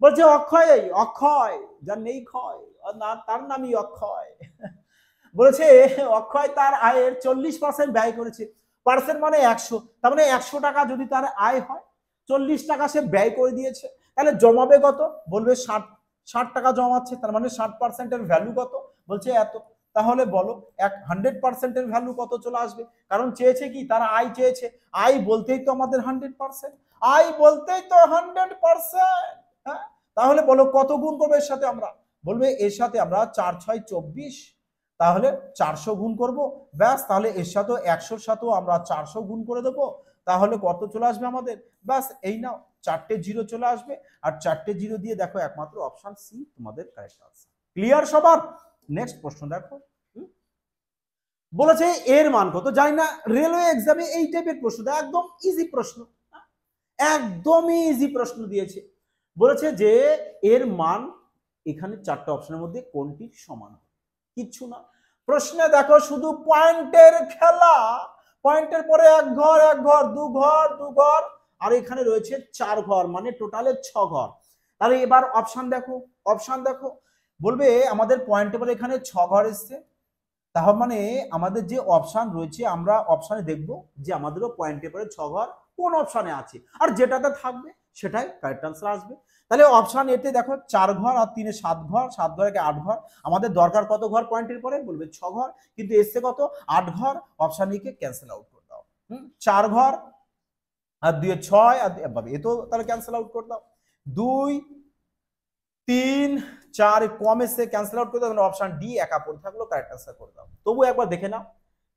বলছে অক্ষয় যার নেই ক্ষয়, তার নামই অক্ষয়। বলেছে অক্ষয় তার আয়ের 40% ব্যয় করেছে, পার্সেন্ট মানে 100, তার মানে 100 টাকা যদি তার আয় হয় 40 টাকা সে ব্যয় করে দিয়েছে, তাহলে জমাবে কত, বলবে 60 টাকা জমাচ্ছে, তার মানে 60%-এর ভ্যালু কত, বলছে এত। তাহলে বলো 100%-এর ভ্যালু কত চলে আসবে, কারণ চেয়েছে কি তার আয় চেয়েছে, আয় বলতেই তো আমাদের 100%, আয় বলতেই তো 100%। হ্যাঁ, তাহলে বলো কত গুণ করবে এর সাথে আমরা, বলবে এর সাথে আমরা 4 6 24, তাহলে 400 গুণ করব, ব্যাস, তাহলে এর সাথে 100-র সাথেও আমরা 400 গুণ করে দেবো, তাহলে কত চলে আসবে আমাদের, ব্যাস এই নাও 4টে জিরো চলে আসবে, আর 4টে জিরো দিয়ে দেখো একমাত্র অপশন সি তোমাদের কারেক্ট আনসার। ক্লিয়ার সবার? নেক্সট প্রশ্ন দেখো, বলেছে এর মান কত, জানি না রেলওয়ে এক্সামে এই টাইপের প্রশ্ন দেয়, একদম ইজি প্রশ্ন, একদমই ইজি প্রশ্ন দিয়েছে। বলেছে যে এর মান এখানে 4টে অপশনের মধ্যে কোনটির সমান, কিচ্ছু না, প্রশ্নে দেখো শুধু পয়েন্টের খেলা, পয়েন্টের পরে এক ঘর এক ঘর, দু ঘর দু ঘর, আর এখানে রয়েছে 4 ঘর, মানে টোটালে 6 ঘর। তাহলে এবার অপশন দেখো, অপশন দেখো, বলবে আমাদের পয়েন্টের পরে এখানে 6 ঘর এসছে, তার মানে আমাদের যে অপশন রয়েছে আমরা অপশনে দেখব যে আমাদেরও পয়েন্টের পরে 6 ঘর কোন অপশনে আছে, আর যেটাতে থাকবে সেটাই কারেক্ট আনসার আসবে। তাহলে অপশন এতে দেখো 4 ঘর আর 3-এ 7 ঘর, 7 ঘর 8 ঘর, আমাদের দরকার কত ঘর পয়েন্টের পরে, বলবে 6 ঘর, কিন্তু এসছে কত 8 ঘর, option A K cancel out করে দাও। 4 ঘর আর 2-এ 6, আর এ তো তাহলে ক্যান্সেল আউট করে দাও, 2 3 4 কম এসে ক্যান্সেল আউট করে দাও, অপশন ডি একা পড়ে থাকলো, কারেক্ট আনসার করে দাও। তবু একবার দেখে নাও,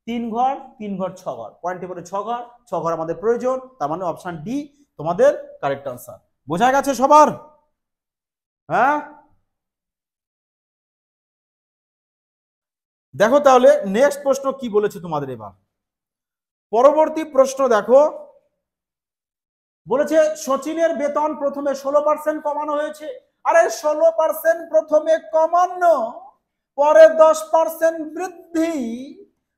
3 ঘর 3 ঘর 6 ঘর, পয়েন্টের পরে 6 ঘর, 6 ঘর আমাদের প্রয়োজন, তার মানে অপশন ডি তোমাদের কারেক্ট আনসার। বোঝা গেছে সবার? হ্যাঁ, দেখো তাহলে নেক্সট প্রশ্ন কি বলেছে তোমাদের। এবার পরবর্তী প্রশ্ন দেখো, বলেছে সচিনের বেতন প্রথমে 16% কমানো হয়েছে, আরে 16% প্রথমে কমানো, পরে 10% বৃদ্ধি,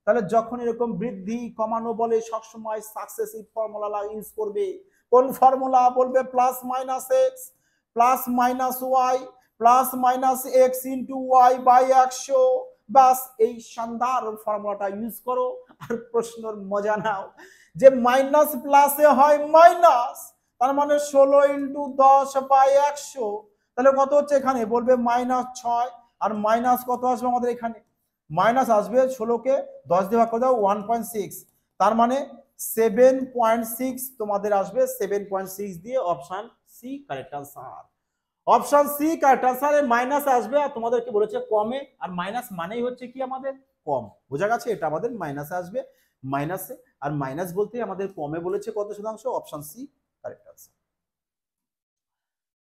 তাহলে যখন এরকম বৃদ্ধি কমানো বলে সবসময় সাকসেসিভ ফর্মুলা ইউজ করবে। কোন ফর্মুলা, বলবে plus minus X plus minus Y plus minus X into Y by 100। বাস এই শানদার ফর্মুলাটা ইউজ করো আর প্রশ্নের মজা নাও। যে মাইনাস প্লাসে হয় মাইনাস, তার মানে 16 ইন্টু 10 বাই 100, তাহলে কত হচ্ছে এখানে? বলবে -6। আর মাইনাস কত আসবে আমাদের এখানে? মাইনাস আসবে 16কে 10 দিয়ে ভাগ করে দাও 1.6, তার মানে 7.6 তোমাদের আসবে। 7.6 দিয়ে option C correct answer. Option C correct answer. Minus আসবে আর তোমাদেরকে বলেছে কমে, আর মাইনাস মানেই হচ্ছে কি আমাদের কম, বোঝা গেছে? এটা আমাদের মাইনাসে আসবে, মাইনাসে। আর মাইনাস বলতে আমাদের কমে বলেছে কত শতাংশ? Option C correct answer.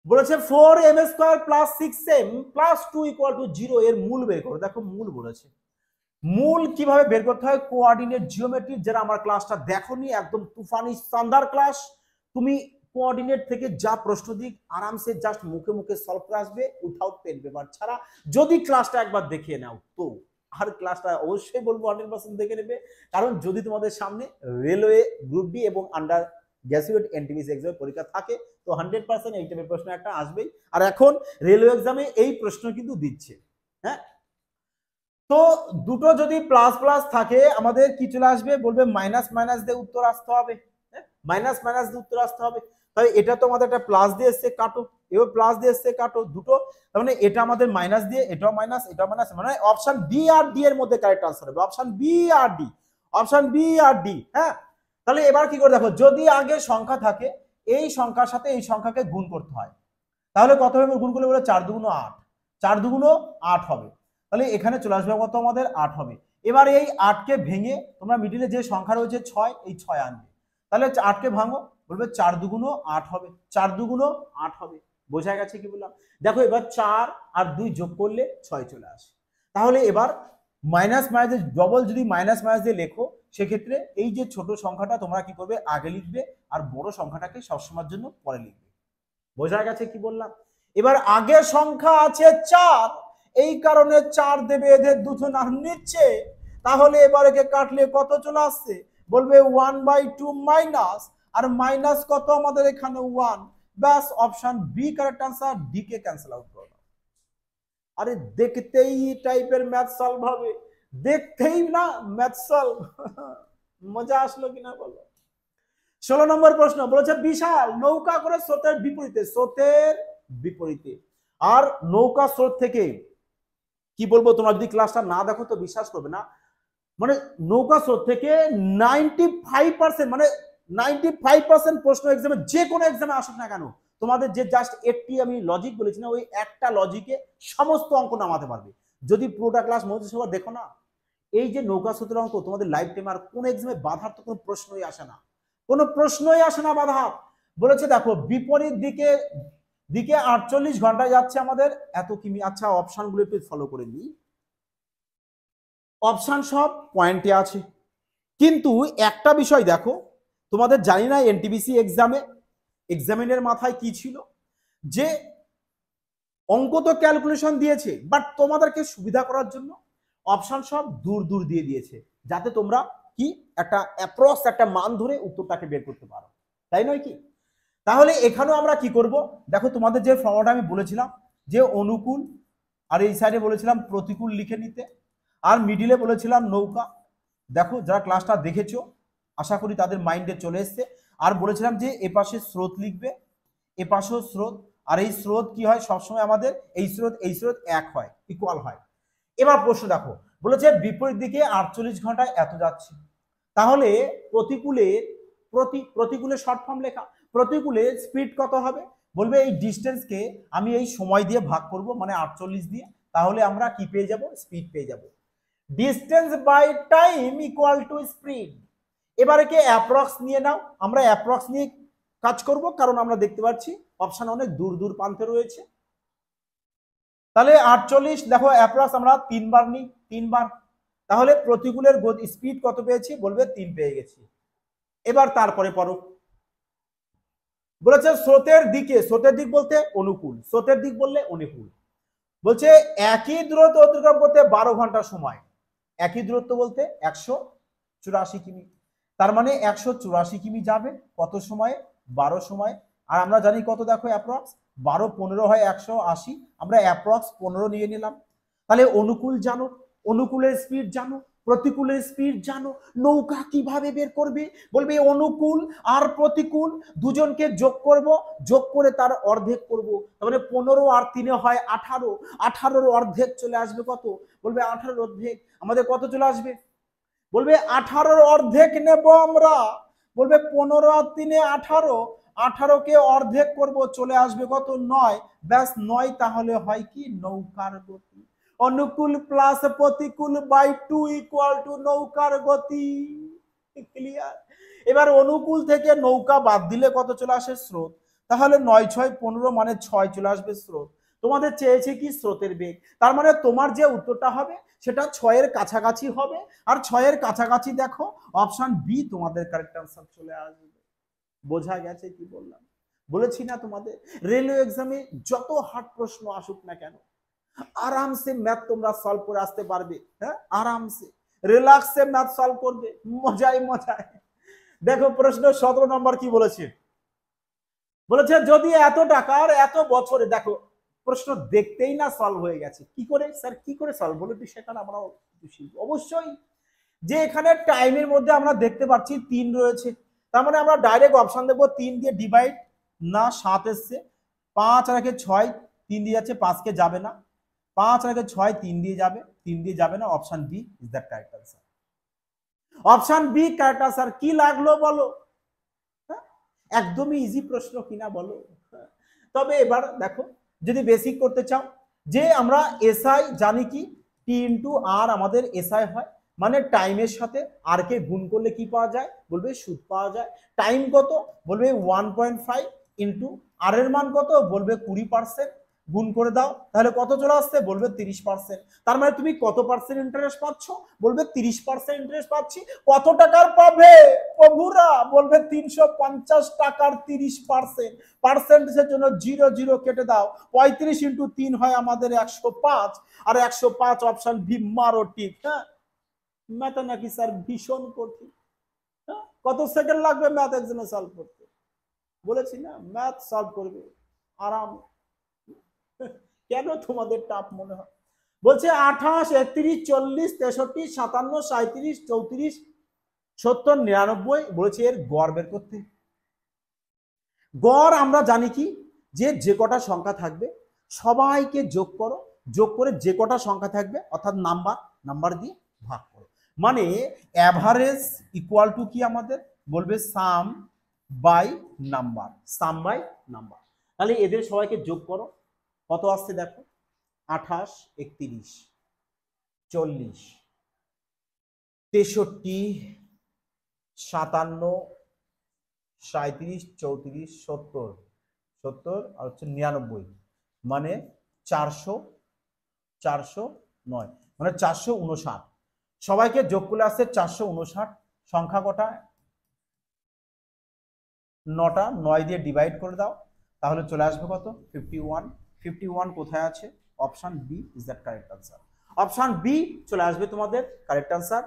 বলেছে 4m² প্লাস 6m প্লাস 2 = 0 এর মূল বের করো। দেখো মূল বলেছে, মূল কিভাবে বের করতে হয়? কোঅর্ডিনেট জিওমেট্রি, যারা আমার ক্লাসটা দেখোনি, একদম তুফানি শানদার ক্লাস। তুমি কোঅর্ডিনেট থেকে যা প্রশ্ন দিক আরামসে জাস্ট মুখে মুখে সলভ করে আসবে উইথাউট পেন পেপার ছাড়া, যদি ক্লাসটা একবার দেখে নাও তো। আর ক্লাসটা অবশ্যই বলবো 100% দেখে নেবে, কারণ যদি তোমাদের সামনে রেলওয়ে গ্রুপ ডি এবং আন্ডার গ্র্যাজুয়েট এনটিপিসি এক্সামের পরীক্ষা থাকে তো 100% এই টাইপের প্রশ্ন একটা আসবেই। আর এখন রেলওয়ে এক্সামে এই প্রশ্ন কিন্তু দিচ্ছে। হ্যাঁ, তো দুটো যদি প্লাস প্লাস থাকে আমাদের কি চলে আসবে? বলবে মাইনাস মাইনাস দিয়ে উত্তর আসতে হবে। হ্যাঁ, মাইনাস মাইনাস দিয়ে উত্তর আসতে হবে। তাই এটা তো আমাদের একটা প্লাস দিয়ে এসছে, কাটো। এও প্লাস দিয়ে এসছে, কাটো দুটো। তার মানে এটা আমাদের মাইনাস দিয়ে, এটাও মাইনাস, এটাও মাইনাস, মানে অপশন বি আর ডি এর মধ্যে কারেক্ট আনসার হবে। অপশন বি আর ডি, অপশন বি আর ডি। হ্যাঁ, তাহলে এবার কি করে দেখো, যদি আগে সংখ্যা থাকে এই সংখ্যার সাথে এই সংখ্যাকে গুণ করতে হয়, তাহলে কত হবে? গুণ করলে বলে 4 দুগুণ 8, 4 দুগুণ 8 হবে। তাহলে এখানে চলে আসবে কত? আমাদের 8 হবে। এবার এই 8কে ভেঙে তোমরা মিডিলে যে সংখ্যা রয়েছে 6, এই 6 আনবে। তাহলে 8কে ভাঙো, বলবে 4 দুগুণ 8 হবে, 4 দুগুণ 8 হবে। বোঝা গেছে কি বললাম? দেখো এবার 4 আর 2 যোগ করলে 6 চলে আসে। তাহলে এবার মাইনাস মাইনাস ডবল যদি মাইনাস মাইনাস দিয়ে লেখো, সেক্ষেত্রে এই যে ছোট সংখ্যাটা তোমরা কি করবে? আগে লিখবে, আর বড় সংখ্যাটাকে সবসময়ের জন্য পরে লিখবে। বোঝা গেছে কি বললাম? এবার আগে সংখ্যা আছে 4, এই কারণে 4 দেবে, এদের দুজন আর নিচ্ছে। তাহলে এবার একে কাটলে কত চলে আসছে? বলবে 1/2 মাইনাস, আর মাইনাস কত আমাদের এখানে? 1। ব্যাস, option B correct answer. D কে ক্যান্সেল আউট করো। আরে দেখতেই টাইপের ম্যাথ সলভ হবে, দেখতেই না ম্যাথ সলভ। মজা আসলো কিনা বলো? 16 নম্বর প্রশ্ন বলেছে বিশাল নৌকা করে স্রোতের বিপরীতে, স্রোতের বিপরীতে। আর নৌকা স্রোত থেকে কি বলবো, তোমরা যদি ক্লাসটা না দেখো তো বিশ্বাস করবে না, মানে নৌকা স্রোত থেকে 95% মানে 95% প্রশ্ন এক্সামে, যে কোনো এক্সামে আসুক না কেন, তোমাদের যে জাস্ট একটি আমি লজিক বলেছি না, ওই একটা লজিকে সমস্ত অঙ্ক নামাতে পারবে যদি পুরোটা ক্লাস মনোযোগ সহকারে দেখো না। এই যে নৌকা স্রোতের অঙ্ক তোমাদের লাইফ টাইম আর কোন এক্সামে বাধার তো কোনো প্রশ্নই আসে না, কোনো প্রশ্নই আসে না বাধা। বলেছে দেখো বিপরীত দিকে দিকে 48 ঘন্টায় যাচ্ছে আমাদের এত কিমি। আচ্ছা, অপশনগুলো একটু ফলো করে নিই। অপশন সব পয়েন্টে আছে, কিন্তু একটা বিষয় দেখো, তোমাদের জানি না এনটিপিসি এক্সামিনের মাথায় কি ছিল, যে অঙ্ক তো ক্যালকুলেশন দিয়েছে, বাট তোমাদেরকে সুবিধা করার জন্য অপশন সব দূর দূর দিয়ে দিয়েছে, যাতে তোমরা কি একটা অ্যাপ্রক্স একটা মান ধরে উত্তরটাকে বের করতে পারো, তাই নয় কি? তাহলে এখানেও আমরা কি করব? দেখো তোমাদের যে ফর্মুলাটা আমি বলেছিলাম, যে অনুকূল, আর এই সাইডে বলেছিলাম প্রতিকূল লিখে নিতে, আর মিডিলে বলেছিলাম নৌকা। দেখো যারা ক্লাসটা দেখেছো আশা করি তাদের মাইন্ডে চলে এসছে। আর বলেছিলাম যে এপাশে স্রোত লিখবে, এপাশেও স্রোত, আর এই স্রোত কি হয় সবসময় আমাদের এই স্রোত এক হয়, ইকুয়াল হয়। এবার প্রশ্ন দেখো, বলেছে বিপরীত দিকে 48 ঘন্টায় এত যাচ্ছে, তাহলে প্রতিকূলে শর্ট ফর্ম লেখা, প্রতিকূলে স্পিড কত হবে? বলবে এই ডিস্টেন্সকে আমি এই সময় দিয়ে ভাগ করব, মানে 48 দিয়ে, তাহলে আমরা কি পেয়ে যাব? স্পিড পেয়ে যাব। Distance by time equal to speed. এবারে কে অ্যাপ্রক্স নিয়ে নাও, আমরা অ্যাপ্রক্স নিয়ে কাজ করব, কারণ আমরা দেখতে পাচ্ছি অপশন অনেক দূর দূর প্রান্তে রয়েছে। তাহলে 48 দেখো অ্যাপ্রক্স আমরা 3 বার নিই, 3 বার, তাহলে প্রতিকূলের স্পিড কত পেয়েছি? বলবে 3 পেয়ে গেছি। এবার তারপরে পড়ো, বলেছে স্রোতের দিক বলতে অনুকূল, স্রোতের দিক বললে অনুকূল। বলছে একই দূরত্ব অতিক্রম করতে 12 ঘন্টা সময়, একই দূরত্ব বলতে 184 কিমি, তার মানে 184 কিমি যাবে কত সময়ে? 12 সময়। আর আমরা জানি কত, দেখো অ্যাপ্রক্স 12 15 হয় 180, আমরা অ্যাপ্রক্স 15 নিয়ে নিলাম। তাহলে অনুকূল জানো, অনুকূলের স্পিড জানো, প্রতিকূলের স্পিড জানো, নৌকা কিভাবে বের করবে? বলবে অনুকূল আর প্রতিকূল দুজনকে যোগ করব, যোগ করে তার অর্ধেক করব, তার মানে 15 আর 3 হয় 18, 18-র অর্ধেক চলে আসবে কত? বলবে 18-র অর্ধেক আমাদের কত চলে আসবে? বলবে 18-র অর্ধেক নেব আমরা, বলবে 15 আর 3 18, 18কে অর্ধেক করব, চলে আসবে কত? 9। ব্যাস 9, তাহলে হয় কি? নৌকার গতি। অনুকূল প্লাস প্রতিকূল বাই 2 ইকুয়াল টু নৌকার গতি। ক্লিয়ার? এবার অনুকূল থেকে নৌকা বাদ দিলে কত চলে আসে? স্রোত। তাহলে 9 6 15 মানে 6 চলে আসবে স্রোত। তোমাদের চেয়েছে কি? স্রোতের বেগ। তার মানে তোমার যে উত্তরটা হবে সেটা 6-এর কাছাকাছি হবে, আর 6-এর কাছাকাছি দেখো অপশন বি তোমাদের কারেক্ট আনসার চলে আসবে। বোঝা গেছে কি বললাম? বলেছি না তোমাদের রেলওয়ে এক্সামে যত হার্ড প্রশ্ন আসুক না কেন, আরামসে ম্যাথ তোমরা সলভ করে আসতে পারবে। হ্যাঁ, আরামসে রিল্যাক্সে ম্যাথ সলভ করবে, মজায় মজায়। দেখো প্রশ্ন 17 নম্বর কি বলেছে? বলেছে যদি এত টাকার এত বছরে, দেখো প্রশ্ন দেখতেই না সলভ হয়ে গেছে। কি করে স্যার, কি করে সলভ বলে সেখানে আমরা অবশ্যই যে এখানে টাইমের মধ্যে আমরা দেখতে পাচ্ছি 3 রয়েছে, তার মানে আমরা ডাইরেক্ট অপশন দেবো 3 দিয়ে ডিভাইড, না 7 এসছে, 5 আর 6, 3 দিয়ে যাচ্ছে, 5কে যাবে না, 5 আর 6 3 দিয়ে যাবে, 3 দিয়ে যাবে না, option B is the correct answer. Option B correct answer. কি লাগলো বলো? একদমই ইজি প্রশ্ন কিনা বলো? তবে এবার দেখো যদি বেসিক করতে চাও, যে আমরা এসআই জানি কি টি ইন্টু আর আমাদের এসআই হয়, মানে টাইমের সাথে আর কে গুণ করলে কি পাওয়া যায়? বলবে সুদ পাওয়া যায়। টাইম কত? বলবে 1.5 ইন্টু আর এর মান কত? বলবে 20%, গুণ করে দাও, তাহলে কত চলে আসছে? বলবে 30%। তার মানে তুমি কত পার্সেন্ট ইন্টারেস্ট পাচ্ছ? বলবে 30% ইন্টারেস্ট পাচ্ছি। কত টাকার পাবে প্রভুরা? বলবে 350 টাকার 30%। পার্সেন্টেজের জন্য 0 0 কেটে দাও, 35 ইন্টু 3 হয় আমাদের 105, আর 105 অপশন ভি মারো ঠিক। হ্যাঁ, ম্যাথ নাকি স্যার ভীষণ কঠিন? কত সেকেন্ড লাগবে ম্যাথ একজনে সলভ করতে? বলেছি না ম্যাথ সলভ করবে আরাম। কেন তোমাদের টাফ মনে হয়? বলছে 28 31 40 63 57 37 34 70 99, বলেছে এর গড় বের করতে। গড় আমরা জানি কি, যে কটা সংখ্যা থাকবে সবাইকে যোগ করো, যোগ করে যে কটা সংখ্যা থাকবে অর্থাৎ নাম্বার দিয়ে ভাগ করো, মানে অ্যাভারেজ ইকুয়াল টু কি আমাদের? বলবে sum by number, sum by number. তাহলে এদের সবাইকে যোগ করো, কত আসছে দেখো? 28 31 40 63 57 37 34 70 70 আর হচ্ছে 99, মানে 409, মানে 459। সবাইকে যোগ করলে আসছে 459। সংখ্যা কটা? 9টা, 9 দিয়ে ডিভাইড করে দাও, তাহলে চলে আসবে কত? 51। 51 কোথায় আছে? Option B is that correct answer. Option B চলে আসবে তোমাদের কারেক্ট আনসার।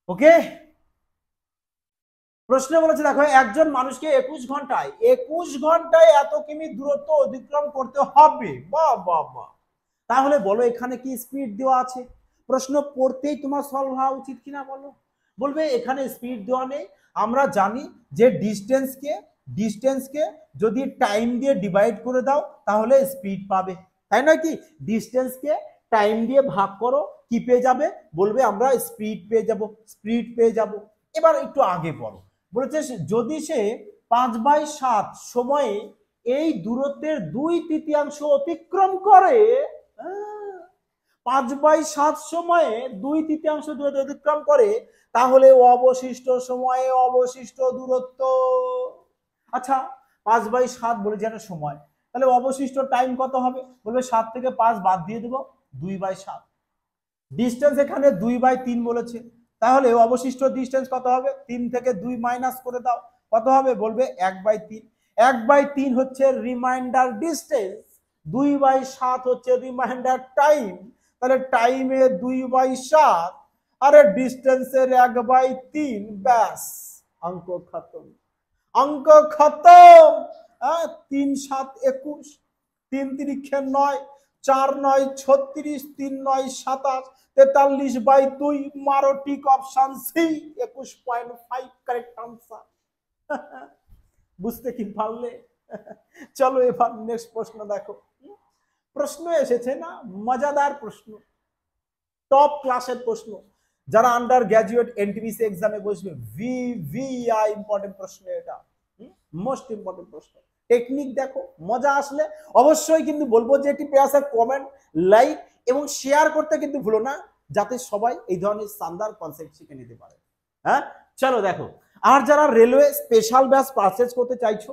ওকে, প্রশ্ন বলেছে দেখো একজন মানুষকে 21 ঘন্টায় এত কিমি দূরত্ব অতিক্রম করতে হবে। বাহ বাহ বাহ। তাহলে বলো এখানে কি স্পিড দেওয়া আছে? প্রশ্ন পড়তেই তোমার সলভ হওয়া উচিত কিনা বলো? বলবে এখানে স্পিড দেওয়া নেই। আমরা জানি যে ডিস্টেন্সকে যদি টাইম দিয়ে ডিভাইড করে দাও তাহলে স্পিড পাবে, তাই না? কি ডিস্টেন্সকে টাইম দিয়ে ভাগ করো, কি পেয়ে যাবে? বলবে আমরা স্পিড পেয়ে যাব। এবার একটু আগে পড়ো। বলেছে যদি সে 5/7 সময়ে এই দূরত্বের 2/3 অতিক্রম করে, 5/7 সময়ে 2/3 দূরত্ব অতিক্রম করে, তাহলে অবশিষ্ট সময়ে অবশিষ্ট দূরত্ব, আচ্ছা 5/7 বলে যেন সময়, তাহলে অবশিষ্ট টাইম কত হবে? বলবে 7 থেকে 5 বাদ দিয়ে দেবো, 2/7। ডিস্টেন্স এখানে 2/3 বলেছে, তাহলে অবশিষ্ট ডিস্টেন্স কত হবে? 3 থেকে 2 মাইনাস করে দাও, কত হবে? বলবে 1/3। 1/3 হচ্ছে রিমাইন্ডার ডিস্টেন্স, 2/7 হচ্ছে রিমাইন্ডার টাইম। তাহলে টাইমে 2/7 আর ডিস্টেন্সের 1/3, ব্যাস অঙ্ক খতম, অঙ্ক খতম। 3 7 21, 3 3 9, 4 9 36, 3 9 27, 43/2 মারো tick, option C 21.5 correct answer. বুঝতে কি পারলে? চলো এবার নেক্সট প্রশ্ন দেখো। প্রশ্ন এসেছে না, মজাদার প্রশ্ন, টপ ক্লাসের প্রশ্ন, যারা আন্ডার গ্র্যাজুয়েট এনটিপিসি এক্সামে বসবে ভিভিআই ইম্পর্টেন্ট প্রশ্ন, এটা মোস্ট ইম্পর্টেন্ট প্রশ্ন। টেকনিক দেখো, মজা আসলে অবশ্যই কিন্তু বলবো যে এটি পেয়াসের কমেন্ট, লাইক এবং শেয়ার করতে কিন্তু ভুলো না, যাতে সবাই এই ধরনের শানদার কনসেপ্ট শিখে নিতে পারে। হ্যাঁ, চলো দেখো। আর যারা রেলওয়ে স্পেশাল ব্যাচ পারচেজ করতে চাইছো,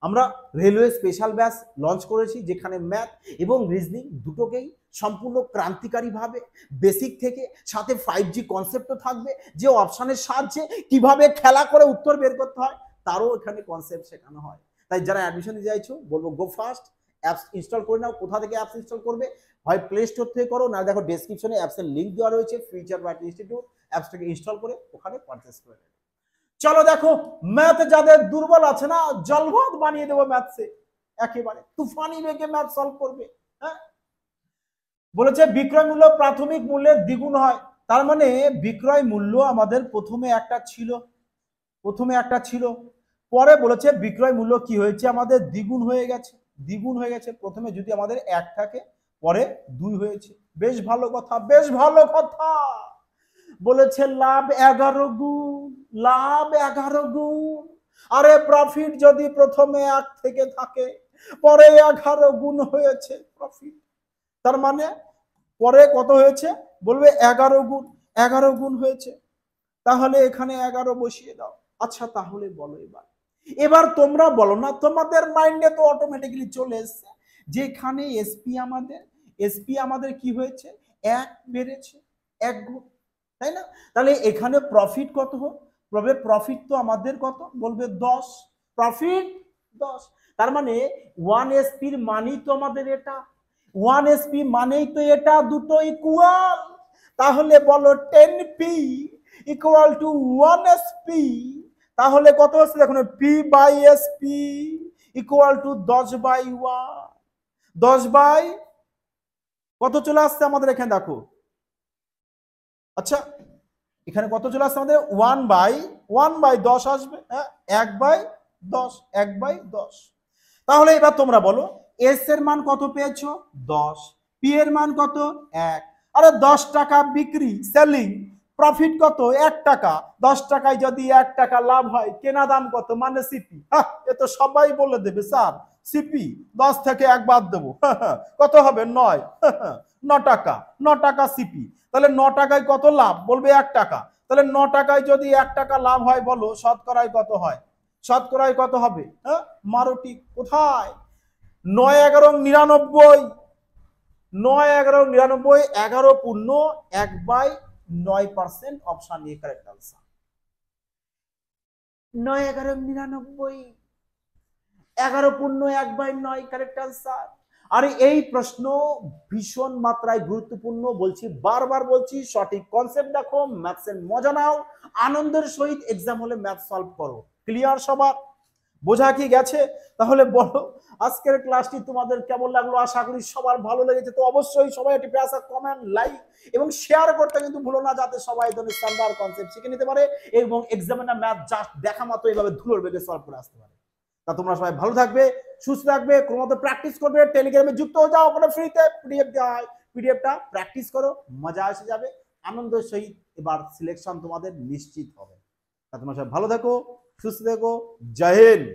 আমরা রেলওয়ে স্পেশাল ব্যাচ লঞ্চ করেছি, যেখানে ম্যাথ এবং রিজনিং দুটোকেই সম্পূর্ণ ক্রান্তিকারীভাবে বেসিক থেকে সাথে 5G কনসেপ্টও থাকবে, যে অপশনের সাহায্যে কিভাবে খেলা করে উত্তর বের করতে হয় তারও এখানে কনসেপ্ট শেখানো হয়। তাই যারা অ্যাডমিশন নিতে চাইছো বলবো গো ফাস্ট, অ্যাপস ইনস্টল করে নাও। কোথা থেকে অ্যাপস ইনস্টল করবে? হয় প্লে স্টোর থেকে করো, না দেখো ডেসক্রিপশনে অ্যাপসের লিঙ্ক দেওয়া রয়েছে, ফিউচার ব্রাইট ইনস্টিটিউট, অ্যাপসটাকে ইনস্টল করে ওখানে পারচেজ করে নেবে। চলো দেখো, ম্যাথ যাদের দুর্বল আছে না, জলভাত বানিয়ে দেবো ম্যাথসে, একেবারে তুফানি বেগে ম্যাথ সলভ করবে। হ্যাঁ, বলেছে বিক্রয় মূল্য প্রাথমিক মূল্যের দ্বিগুণ হয়, তার মানে বিক্রয় মূল্য আমাদের প্রথমে একটা ছিল, পরে বলেছে বিক্রয় মূল্য কি হয়েছে আমাদের দ্বিগুণ হয়ে গেছে। প্রথমে যদি আমাদের 1 থাকে, পরে 2 হয়েছে। বেশ ভালো কথা। বলেছে লাভ 11 গুণ। আরে প্রফিট যদি প্রথমে 1 থেকে থাকে, পরে 11 গুণ হয়েছে প্রফিট, তার মানে পরে কত হয়েছে? বলবে 11 গুণ হয়েছে। তাহলে এখানে 11 বসিয়ে দাও। আচ্ছা, তাহলে বলো এবার তোমরা বলো না, তোমাদের মাইন্ডে তো অটোমেটিক্যালি চলে এসছে যে এখানে এসপি আমাদের কি হয়েছে? 1 বেড়েছে, 1 গুণ, তাই না? তাহলে এখানে প্রফিট কত হোক? বলবে প্রফিট তো আমাদের কত? বলবে 10, প্রফিট 10। তার মানে 1 এসপির মানেই তো আমাদের এটা, 1 এসপি মানেই তো এটা, দুটো ইকুয়াল। তাহলে বলো 10p ইকুয়াল টু 1 এসপি, তাহলে কত হচ্ছে? দেখুন, p/sp ইকুয়াল টু 10/1, 10 বাই কত চলে আসছে আমাদের এখানে দেখো। আচ্ছা, এখানে কত চলে আসছে আমাদের? 1/10 আসবে। হ্যাঁ, 1/10। তাহলে এবার তোমরা বলো এস এর মান কত পেয়েছো? 10। পি এর মান কত? 1। আরে 10 টাকা বিক্রি, সেলিং, প্রফিট কত? 1 টাকা। 10 টাকায় যদি 1 টাকা লাভ হয়, কেনা দাম কত? মানে সিপি। এ তো সবাই বলে দেবে স্যার, সিপি 10 থেকে 1 বাদ দেবো, কত হবে? 9। 9 টাকা, 9 টাকা সিপি। তাহলে 9 টাকায় কত লাভ? বলবে 1 টাকা। তাহলে 9 টাকায় যদি 1 টাকা লাভ হয়, বলো শতকরায় কত হয়? শতকরায় কত হবে? হ্যাঁ, মারোটি কোথায়? 9 11 99, 9 11 99, 11 পূর্ণ 1/9%, অপশন এ কারেক্ট আনসার। 9 11 99, 11 পূর্ণ 1/9 কারেক্ট আনসার। আর এই প্রশ্ন ভীষণ মাত্রায় গুরুত্বপূর্ণ, বলছি, বারবার বলছি, সঠিক কনসেপ্ট দেখো, ম্যাথসের মজা নাও, আনন্দের সহিত এক্সাম হলে ম্যাথ সলভ করো। ক্লিয়ার সবার? বোঝা কি গেছে? তাহলে বলো আজকের ক্লাসটি তোমাদের কেমন লাগলো? আশা করি সবার ভালো লেগেছে। তো অবশ্যই সবাই একটি কমেন্ট, লাইক এবং শেয়ার করতে কিন্তু ভুলো না, যাতে সবাই এই ধরনের স্ট্যান্ডার্ড কনসেপ্ট শিখে নিতে পারে এবং এক্সামিনার ম্যাথ জাস্ট দেখা মাত্র এইভাবে ধুলোর বেগে সলভ করে আসতে পারে। তা তোমরা সবাই ভালো থাকবে, সুস্থ থাকবে, ক্রমাগত প্র্যাকটিস করবে, টেলিগ্রামে যুক্ত হয়ে যাও, ওখানে ফ্রিতে পিডিএফ দেওয়া হয়, পিডিএফটা প্র্যাকটিস করো, মজা এসে যাবে, আনন্দের সহিত এবার সিলেকশন তোমাদের নিশ্চিত হবে। তা তোমরা সবাই ভালো থাকো, সুস্থ থেকো, জয় হিন্দ।